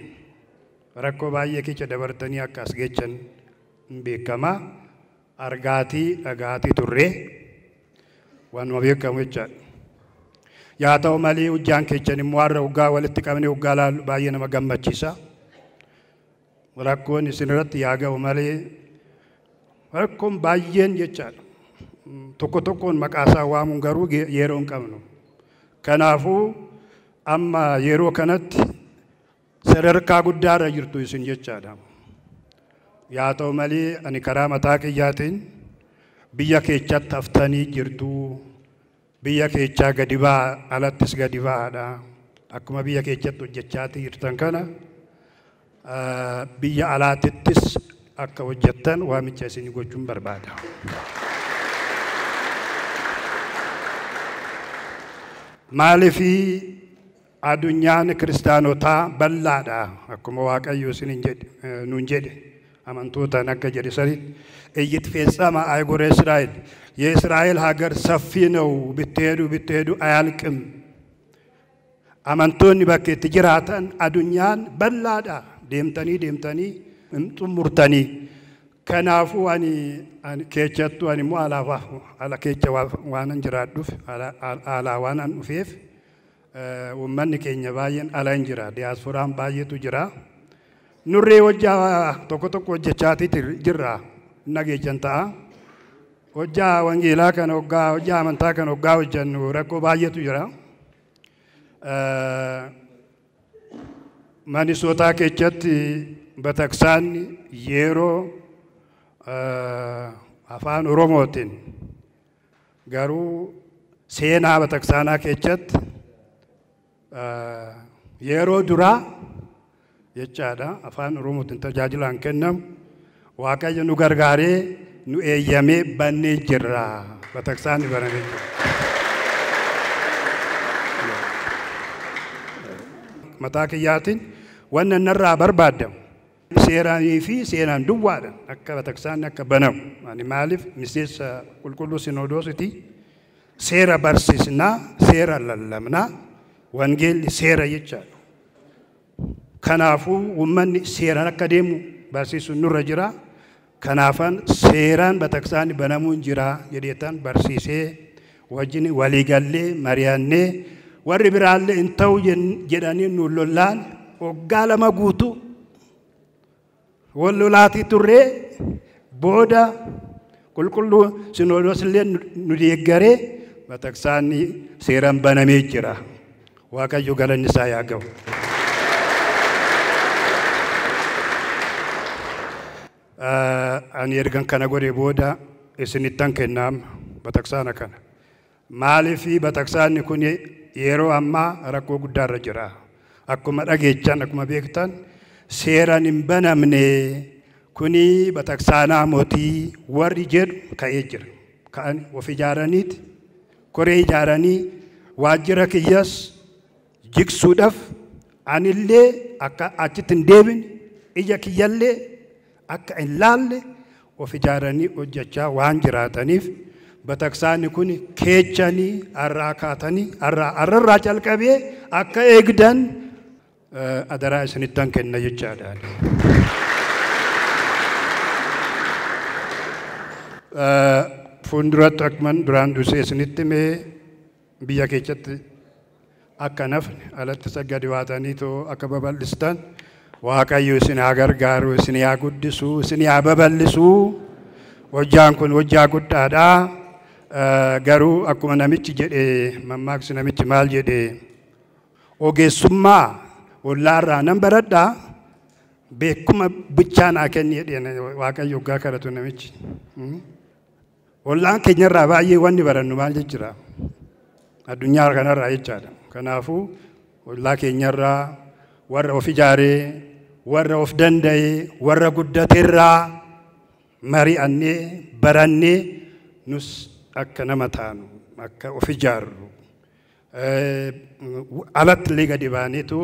rakkoo baay'ee keessa dabartanii akka as geechan hin beekama. Argaatii dhagaatii turree waan beekamu jechaadha. Yaa ta'u malee hojjaan keessan immoo har'a waggaa walitti qabnee waggaa laalu baay'ee nama gammachiisa. Rakkoon isin irratti yaa ga'u malee rakkoon baay'een jechaadha. Tokko tokkoon maqaasaa waamuun garuu yeroo hin qabnu. Kanaafuu amma yeroo kanatti sadarkaa guddaarra jirtu isin jechaadha. Yaa ta'u malee ani karaa mataa kiyyaatiin biyya keessatti haftanii jirtu. Biyya keessaa gadi ba'aa alattis gadi ba'aadha. Akkuma biyya keessatti hojjechaatii jirtan kana biyya alaatittis akka hojjettan waamicha isin gochuun barbaada. Maaliifii addunyaan kiristaanotaa bal'aadha. Akkuma Waaqayyo isin nuun jedhe amantoota akka jedhe sanitti እይትፌጸም አህጉረ እስራኤል የእስራኤል ሀገር ሰፊ ነው ብትሄዱ አያልቅም። አመንቶኒ በከት ጅራተን አዱኛን በላዳ ደምተኒ እምጡሙርተኒ ከናፉ አኒ ከቸቱ አኒ ሞ አላፋ አላ ከቸ ዋናን ጅራዱፍ አላ ዋናን ኡፌፍ ወመን ከኛ ባየን አላን ጅራ ዲያስፖራን ባየቱ ጅራ ኑሬ ወጃ ቶኮ ወጀቻቲ ጅራ nageechan ta'a. Hojjaa wangeelaa kana hoggaa hojjaa amantaa kana hoggaa hojjennu rakkoo baay'eetu jira. Manisootaa keessatti bataksaan yeroo afaan Oromootiin garuu seenaa Batasksaanaa keessatti yeroo duraa jechaadha afaan Oromootiin tajaajilaan kennamu Waaqayyo nu gargaaree nu eeyyamee bannee jirra. Batasksaanni banamee jira. Mataa kiyyaatiin wanna narraa barbaadamu seeraanii fi seenaan duwwaadhaan akka Batasksaanni akka banamu. Ani maaliif miseensa qulqulluu Sinodoositii seera barsiisnaa, seera lallabnaa, wangeelli seera jechaadha. Kanaafuu uummanni seeraan akka deemu barsiisuun nurra jira. Kanaafan seeraan Batasksaanni banamuun jira jedheetan barsiisee wajjin waliigallee mari'annee warri biraallee hin ta'u jedhanii nu lollaan waggaa 2 guutuu wal lolaatii turree booda qulqulluu Sinodoos illee nu deeggaree Batasksaanni seeraan banamee jira. Waaqayyo galanni isaa yaa ga'u. Ani ergan kana godhee booda isinittan kennaam Batasksaana kana. Maaliif Batasksaanni kun yeroo ammaa rakkoo guddaarra jira. Akkuma dhageechan akkuma beektan seeraan hin banamne kuni Batasksaanaa mootii warri jedhu ka'ee jira. Ka'an of ijaaraniiti koree ijaaranii waajjira kiyyas jigsuudhaaf anillee akka achitti hin deebine ija kiyyallee akka hin laalle of ijaaranii hojjechaa waan jiraataniif Batasksaanni kun keechanii arraa kaatanii arrarraa calqabee akka eegdan adaraa isinittan kenna jechaadha. Fuulduratti akkuma duraan dursee isinitti mee biyya keessatti akka nafne alatti sagadi waataniitoo akka babal'istan Waaqayyo isin haa gargaaru, isin haa guddisu, isin haa babal'isu. Hojjaan kun hojjaa guddaadha. Garuu akkuma namichi jedhe mammaaksi namichi maal jedhe ogeessummaa ollaarraa nan baradhaa beekuma bichaan haa kenni jedheen Waaqayyo waggaa kadhatu namichi. Ollaan keenyarraa baay'ee wanni barannu maal jechuudha addunyaa kanarraa jechaadha. Kanaafuu ollaa keenyarraa warra of ijaaree warra of danda'ee warra guddateerraa mari'annee barannee nus akka nama taanu akka of ijaarru alatti illee gadi baaneetu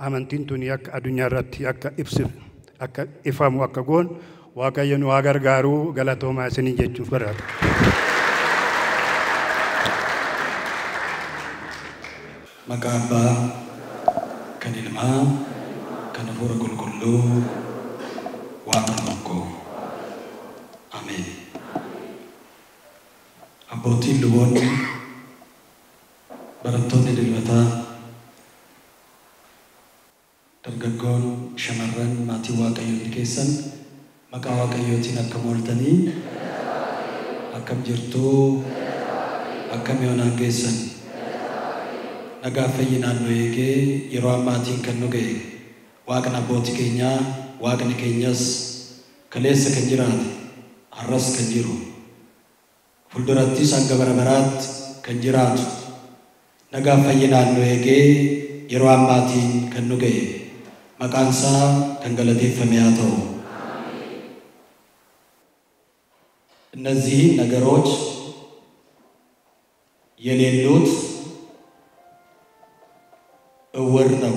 amantiin tuni akka addunyaa irratti akka ibsifu akka ifamu akka goon Waaqayyo nu haa gargaaru galatoomaa isinii jechuuf barbaada. Maqaa Abbaa kan Ilmaa kan Hafuura Qulqulluu Waaqa tokko. Ameen. Abbootiin luboonni barattoonni dilbataa dargaggoon shamarran maatii Waaqayyooti keessan maqaa Waaqayyootiin akkam ooltanii akkam jirtuu akkam yoonaan geessan nagaa fayyinaan nu eegee yeroo ammaatiin kan nu ga'e Waaqni abbootii keenyaa Waaqni keenyas kaleessa kan jiraate har'as kan jiru fuuldurattis hanga bara baraatti kan jiraatu nagaa fayyinaan nu eegee yeroo ammaatiin kan nu ga'e maqaan isaa kan galateeffame haa ta'u. እነዚህን ነገሮች የሌሉት እውር ነው።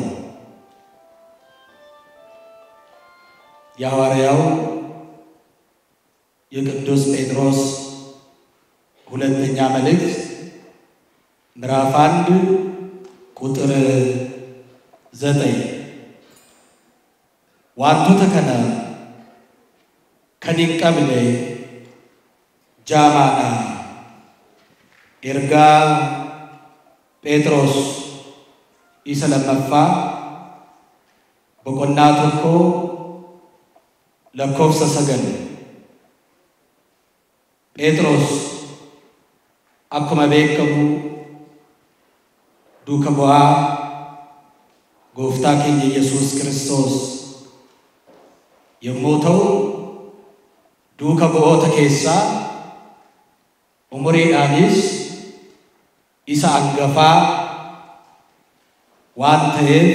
የሐዋርያው የቅዱስ ጴጥሮስ ሁለተኛ መልእክት ምዕራፍ 1 ቁጥር 9 ዋንቶተ ከነ ከዲንቀብሌ Jamana erga Petros isa lammaffaa boqonnaa 1 lakkoofsa 9 Petros akkuma beekamu duuka bu'aa gooftaa keenya Yesuus Kiristoos yommuu ta'u duuka bu'oota keessaa umuriidhaanis isa hangafaa waan ta'eef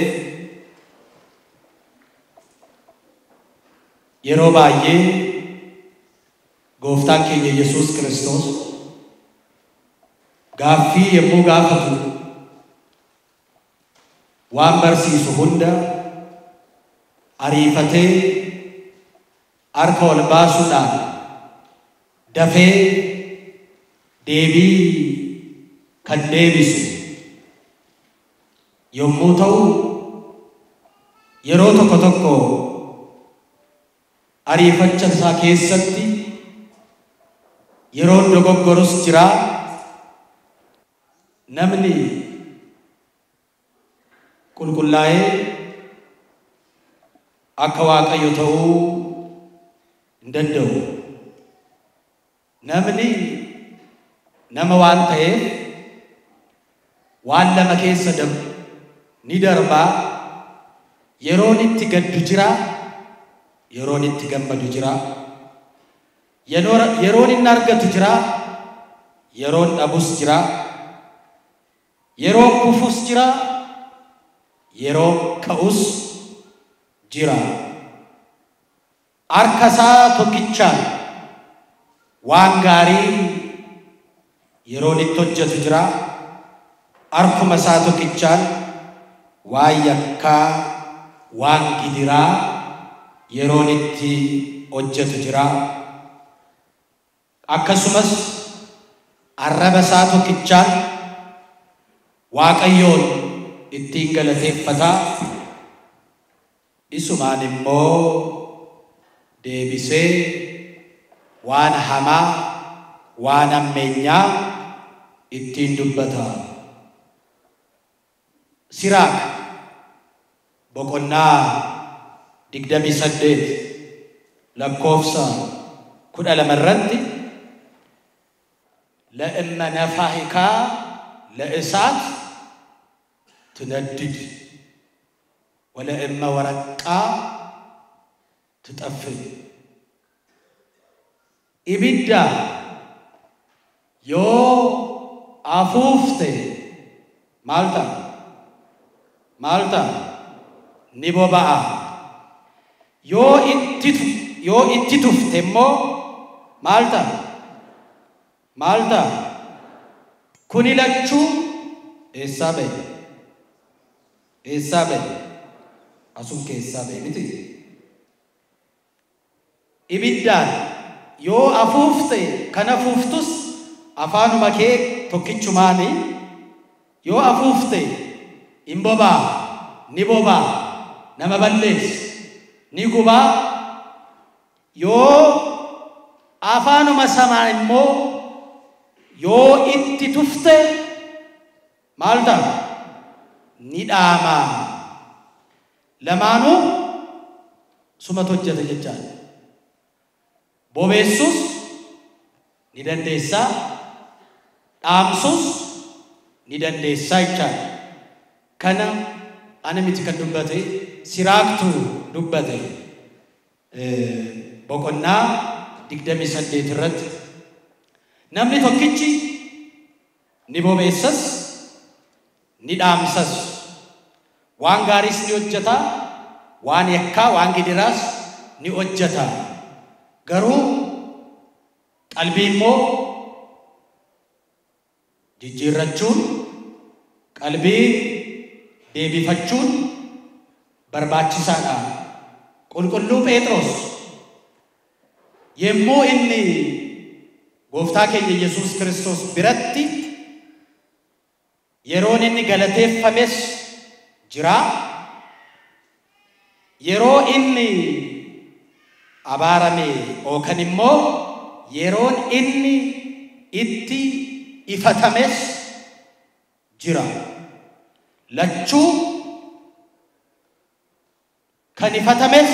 yeroo baay'ee gooftaan keenya Yesuus Kiristoos gaaffii yommuu gaafatu waan barsiisu hunda ariifatee harka ol baasuudhaan dafee deebii kan deebisu yommuu ta'u yeroo tokko tokko ariifacha isaa keessatti yeroo dogoggorus jira. Namni qulqullaa'ee akka Waaqayyo ta'uu hin danda'u. Namni nama waan ta'eef waan lama keessa ni darbaa. Yeroon itti gaddu jira, yeroon itti gammadu jira. Yeroon inni argatu jira, yeroon dhabus jira. Yeroon kufus jira, yeroon ka'us jira. Harka isaa tokkichaan waan gaarii yeroon itti hojjetu jira. Harkuma isaa tokkichaan waan yakkaa, waan gidiraa yeroon itti hojjetu jira. Akkasumas arraba isaa tokkichaan Waaqayyoon ittiin galateeffata. Isumaan immoo deebisee waan hamaa, waan ammeenyaa ittiin dubbata. Siraak boqonnaa 28 lakkoofsa 12 irratti ለእመ ነፋሒካ ለእሳት ትነድድ ወለእመ ወረቃ ትጠፍእ ኢቢዳ ዮ አፉፍቴ ማልታ ኒቦባአ ዮ ኢtti tufte immoo Malta kuni lachuu eessaa ba'e asum keessaa ba'e miti. Ibiddaan yoo afuufte kan afuuftus afaanuma kee tokkichumaani yoo afuufte hin bobaa ni bobaa nama balleessi ni gubaa yoo afaanuma samaa immoo yoo itti tufte Malta ni dhaamaa. Lamaanuu sumatu hojjeta jechaadha. Bobeessus ni dandeessaa, dhaamsus ni dandeessaa jechaadha. Kana ana miti kan dubbate Siraaktu dubbate boqonnaa 28 irratti namni tokkichi ni bobeessas ni dhaamsas waan gaariis ni hojjeta waan yakkaa waan gidiraas ni hojjeta. Garuu qalbii immoo jijjiirrachuun qalbii deebifachuun barbaachisaadha. Qulqulluu Phexros yemmuu inni gooftaa keenya Yesuus Kiristoos biratti yeroon inni galateeffames jira, yeroo inni abaarame yookaan immoo yeroon inni itti ifatames jira. Lachuu kan ifatames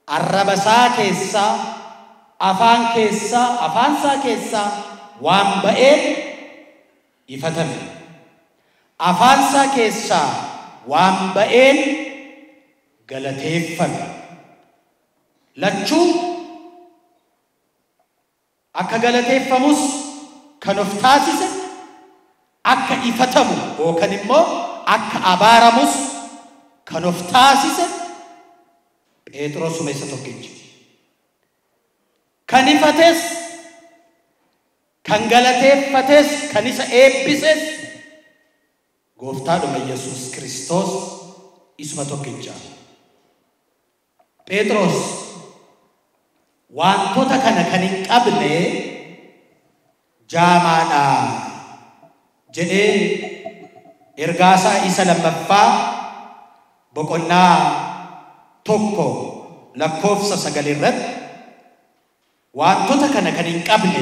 arraba isaa keessaa afaan isaa keessaa waan ba'een ifatame. Afaan isaa keessaa waan ba'een galateeffame. Lachuu akka galateeffamus kan of taasise akka ifatamu yookaan immoo akka abaaramus kan of taasise Phexrosuma isa tokkicha. Kan ifates kan galateeffates kan isa eebbises gooftaadhuma Yesuus Kiristoos isuma tokkicha. Phexros wantoota kana kan hin qabne jaamaadha jedhee ergaasaa isa lammaffaa boqonnaa tokko lakkoofsa 9 irratti wantoota kana kan hin qabne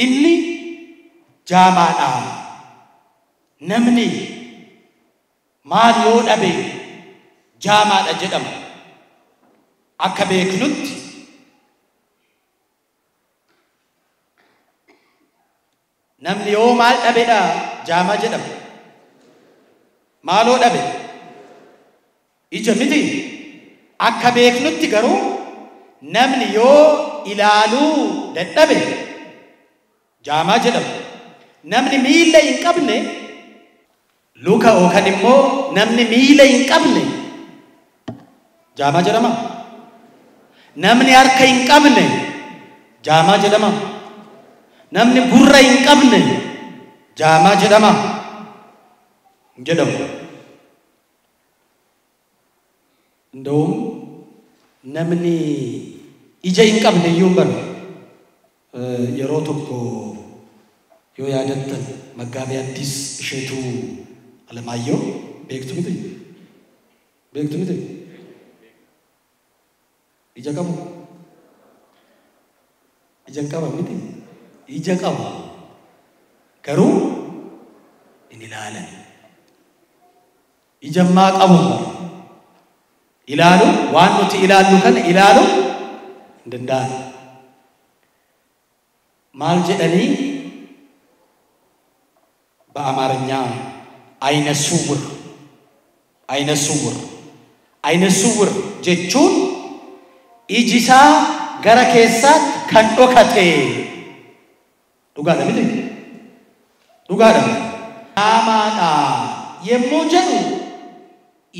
inni jaamaadha. Namni maal yoo dhabe jaamaadha jedhama. Akka beeknutti namni yoo maal dhabedha jaamaa jedhama. Maaloo dhabe? Ija miti. Akka beeknutti garuu namni yoo ilaaluu dadhabe jaamaa jedhama. Namni miila hin qabne luka yookaan immoo namni miila hin qabne jaamaa jedhama. Namni harka hin qabne jaamaa jedhama. Namni gurra hin qabne jaamaa jedhama. jedhamu. Ndawum namni ija hin qabne iyyuu baru yeroo tokko yoo yaadattan Maggaabii Addis Isheetuu Alamaayyoo beektu miti? Beektu miti? Ija qabu? Ija qaba miti? Ija qaba. Garuu hin ilaalan. Ijammaa qabu. Ilaalu waan nuti ilaallu kana ilaalu hin danda'an. Maal jedhanii በአማርኛ አይነ ስውር አይነ ስውር አይነ ስውር jechuun iji isaa gara keessaatti kan dhokate dhugaadha miti dhugaadha amaadha yemmuu jedhu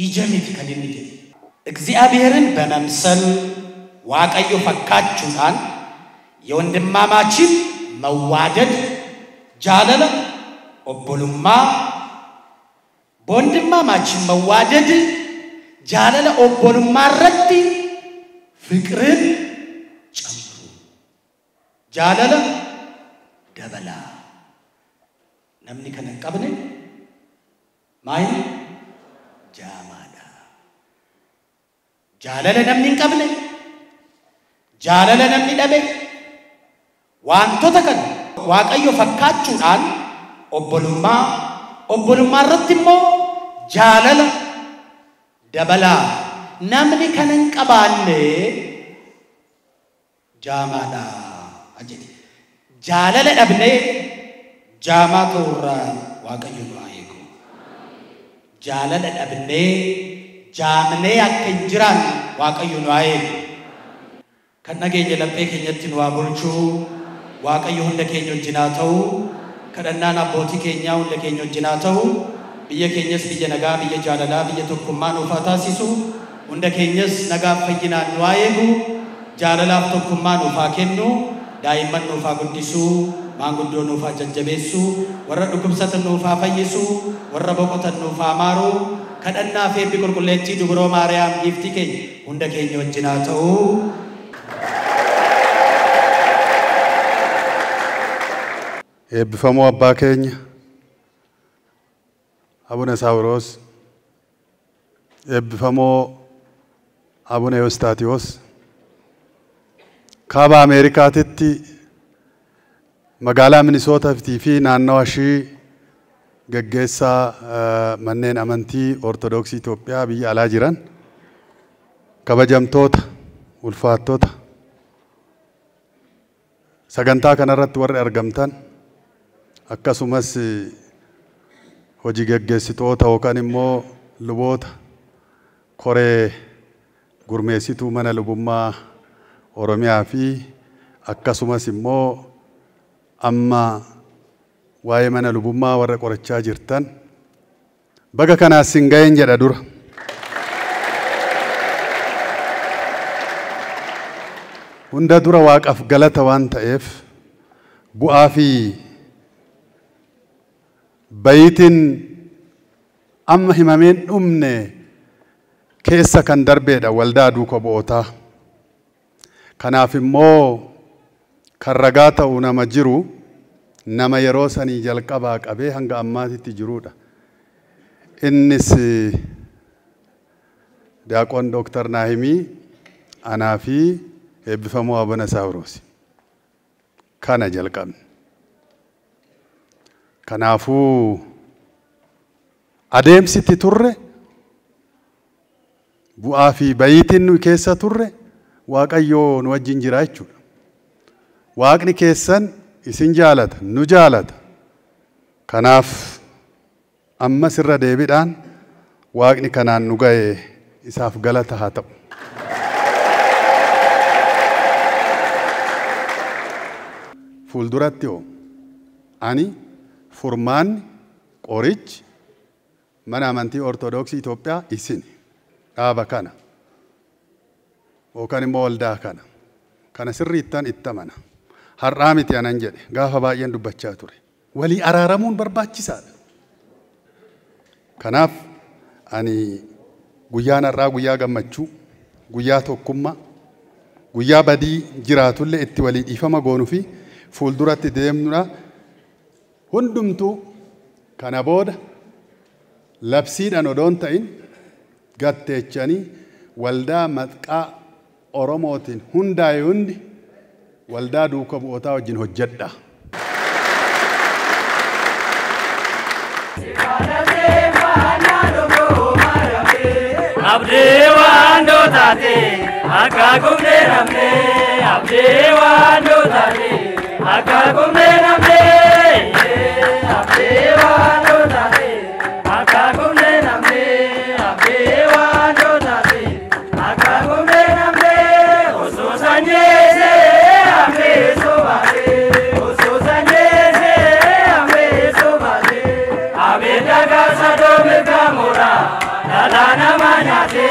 ija miti kan inni jedhu እግዚአብሔርን በመምሰል waaqayyo fakkaachuudhaan የወንድማማችን መዋደድ ጃለለ obbolummaa በወንድማማችን መዋደድ ጃለለ obbolummaa irratti ፍቅርን ጨምሩ ጃለለ ደበላ namni kana qabne maal jaamaadha jaalala namni qabne jaalala namni dhabe wantoota kana waaqayyo fakkaachuudhaan obbolummaa irratti immoo jaalala dabala namni kana hin qabaanne jaamaadha ajeti jaalala dhabne jaamaa ta'urraa waaqayyo nu haa eegu jaalala dhabne jaamnee akka hin jiraan waaqayyo nu haa eegu kan nageenya laphee keenyatti nu haa bulchuu waaqayyo hunda keenya wajjin haa ta'u kadhannaan abbootii keenyaa hunda keenya wajjin haa ta'u biyya keenyas biyya nagaa biyya jaalalaa biyya tokkummaa nuuf haa taasisu hunda keenyas nagaaf fayyinaan nu haa eegu jaalalaaf tokkummaa nuuf haa kennu daa'imman nuuf haa guddisu maanguddoo nuuf haa jajjabeessu warra dhukkubsatan nuuf haa fayyisu warra boqotan nuuf haa maaru kadhannaa fi eebbi qulqulleettii dubroo maariyaam giiftii keenya hunda keenya wajjin haa ta'u. Eebbifamoo abbaa keenya Abuna Saawuroos eebbifamoo Abuna Yostaatiyoos kaaba Ameerikaatitti magaalaa Minisootaa fi naannawa ishii gaggeessaa manneen amantii Ortodoksii Itoophiyaa biyya alaa jiran kabajamtoota ulfaattoota sagantaa kanarratti warri argamtan akkasumas hojii gaggeessitoota yookaan immoo luboota koree gurmeessituu mana lubummaa Oromiyaa fi akkasumas immoo amma waa'ee mana lubummaa warra qorachaa jirtan baga kanaas hin ga'een jedha dura. Hunda dura waaqaaf galata waan ta'eef bu'aa fi bayitiin amma himameen dhumne keessa kan darbeedha waldaa duuka bu'ootaa. Kanaaf immoo kan ragaa ta'u nama jiru nama yeroo sanii jalqabaa qabee hanga ammaatitti jirudha. Innis Daaqoon Dooktar Naahimii anaa fi eebbifamoo Abana Saawuroos kana jalqabne. Kanaafuu adeemsitti turre bu'aa fi bayiitiin nu keessa turre Waaqayyoo nu wajjin jira jechuudha. Waaqni keessan isin jaalata, nu jaalata. Kanaaf ammas irra deebiidhaan Waaqni kanaan nu ga'e isaaf galata haa ta'u. Fuulduratti hoo ani furmaanni qorichi mana amantii Ortoodooksii Itoophiyaa isin dhaaba kana yookaan immoo waldaa kana sirriittan itti amana. Har'aa miti anan jedhe gaafa baay'een dubbachaa ture. Walii araaramuun barbaachisaadha. Kanaaf ani guyyaan har'aa guyyaa gammachuu, guyyaa tokkummaa, guyyaa badii jiraatullee itti walii dhiifama goonuu fi fuulduratti deemnudha. Hundumtuu kana booda labsiidhaan odoon ta'in gatteechanii waldaa maqaa Oromootiin hundaa'e hundi waldaa duuka bu'ootaa wajjin hojjedha. Abdii waan dootaate akka gumnee namne abdii waan dootaate akka gumnee namne abdii waan dootaate akka gumnee namne abdii waan dootaate akka gumnee namne osoo sanyeese amee sobaate osoo sanyeese amee sobaate abee dagaa sadoo mirga mooraa dhalaa namaa nyaate.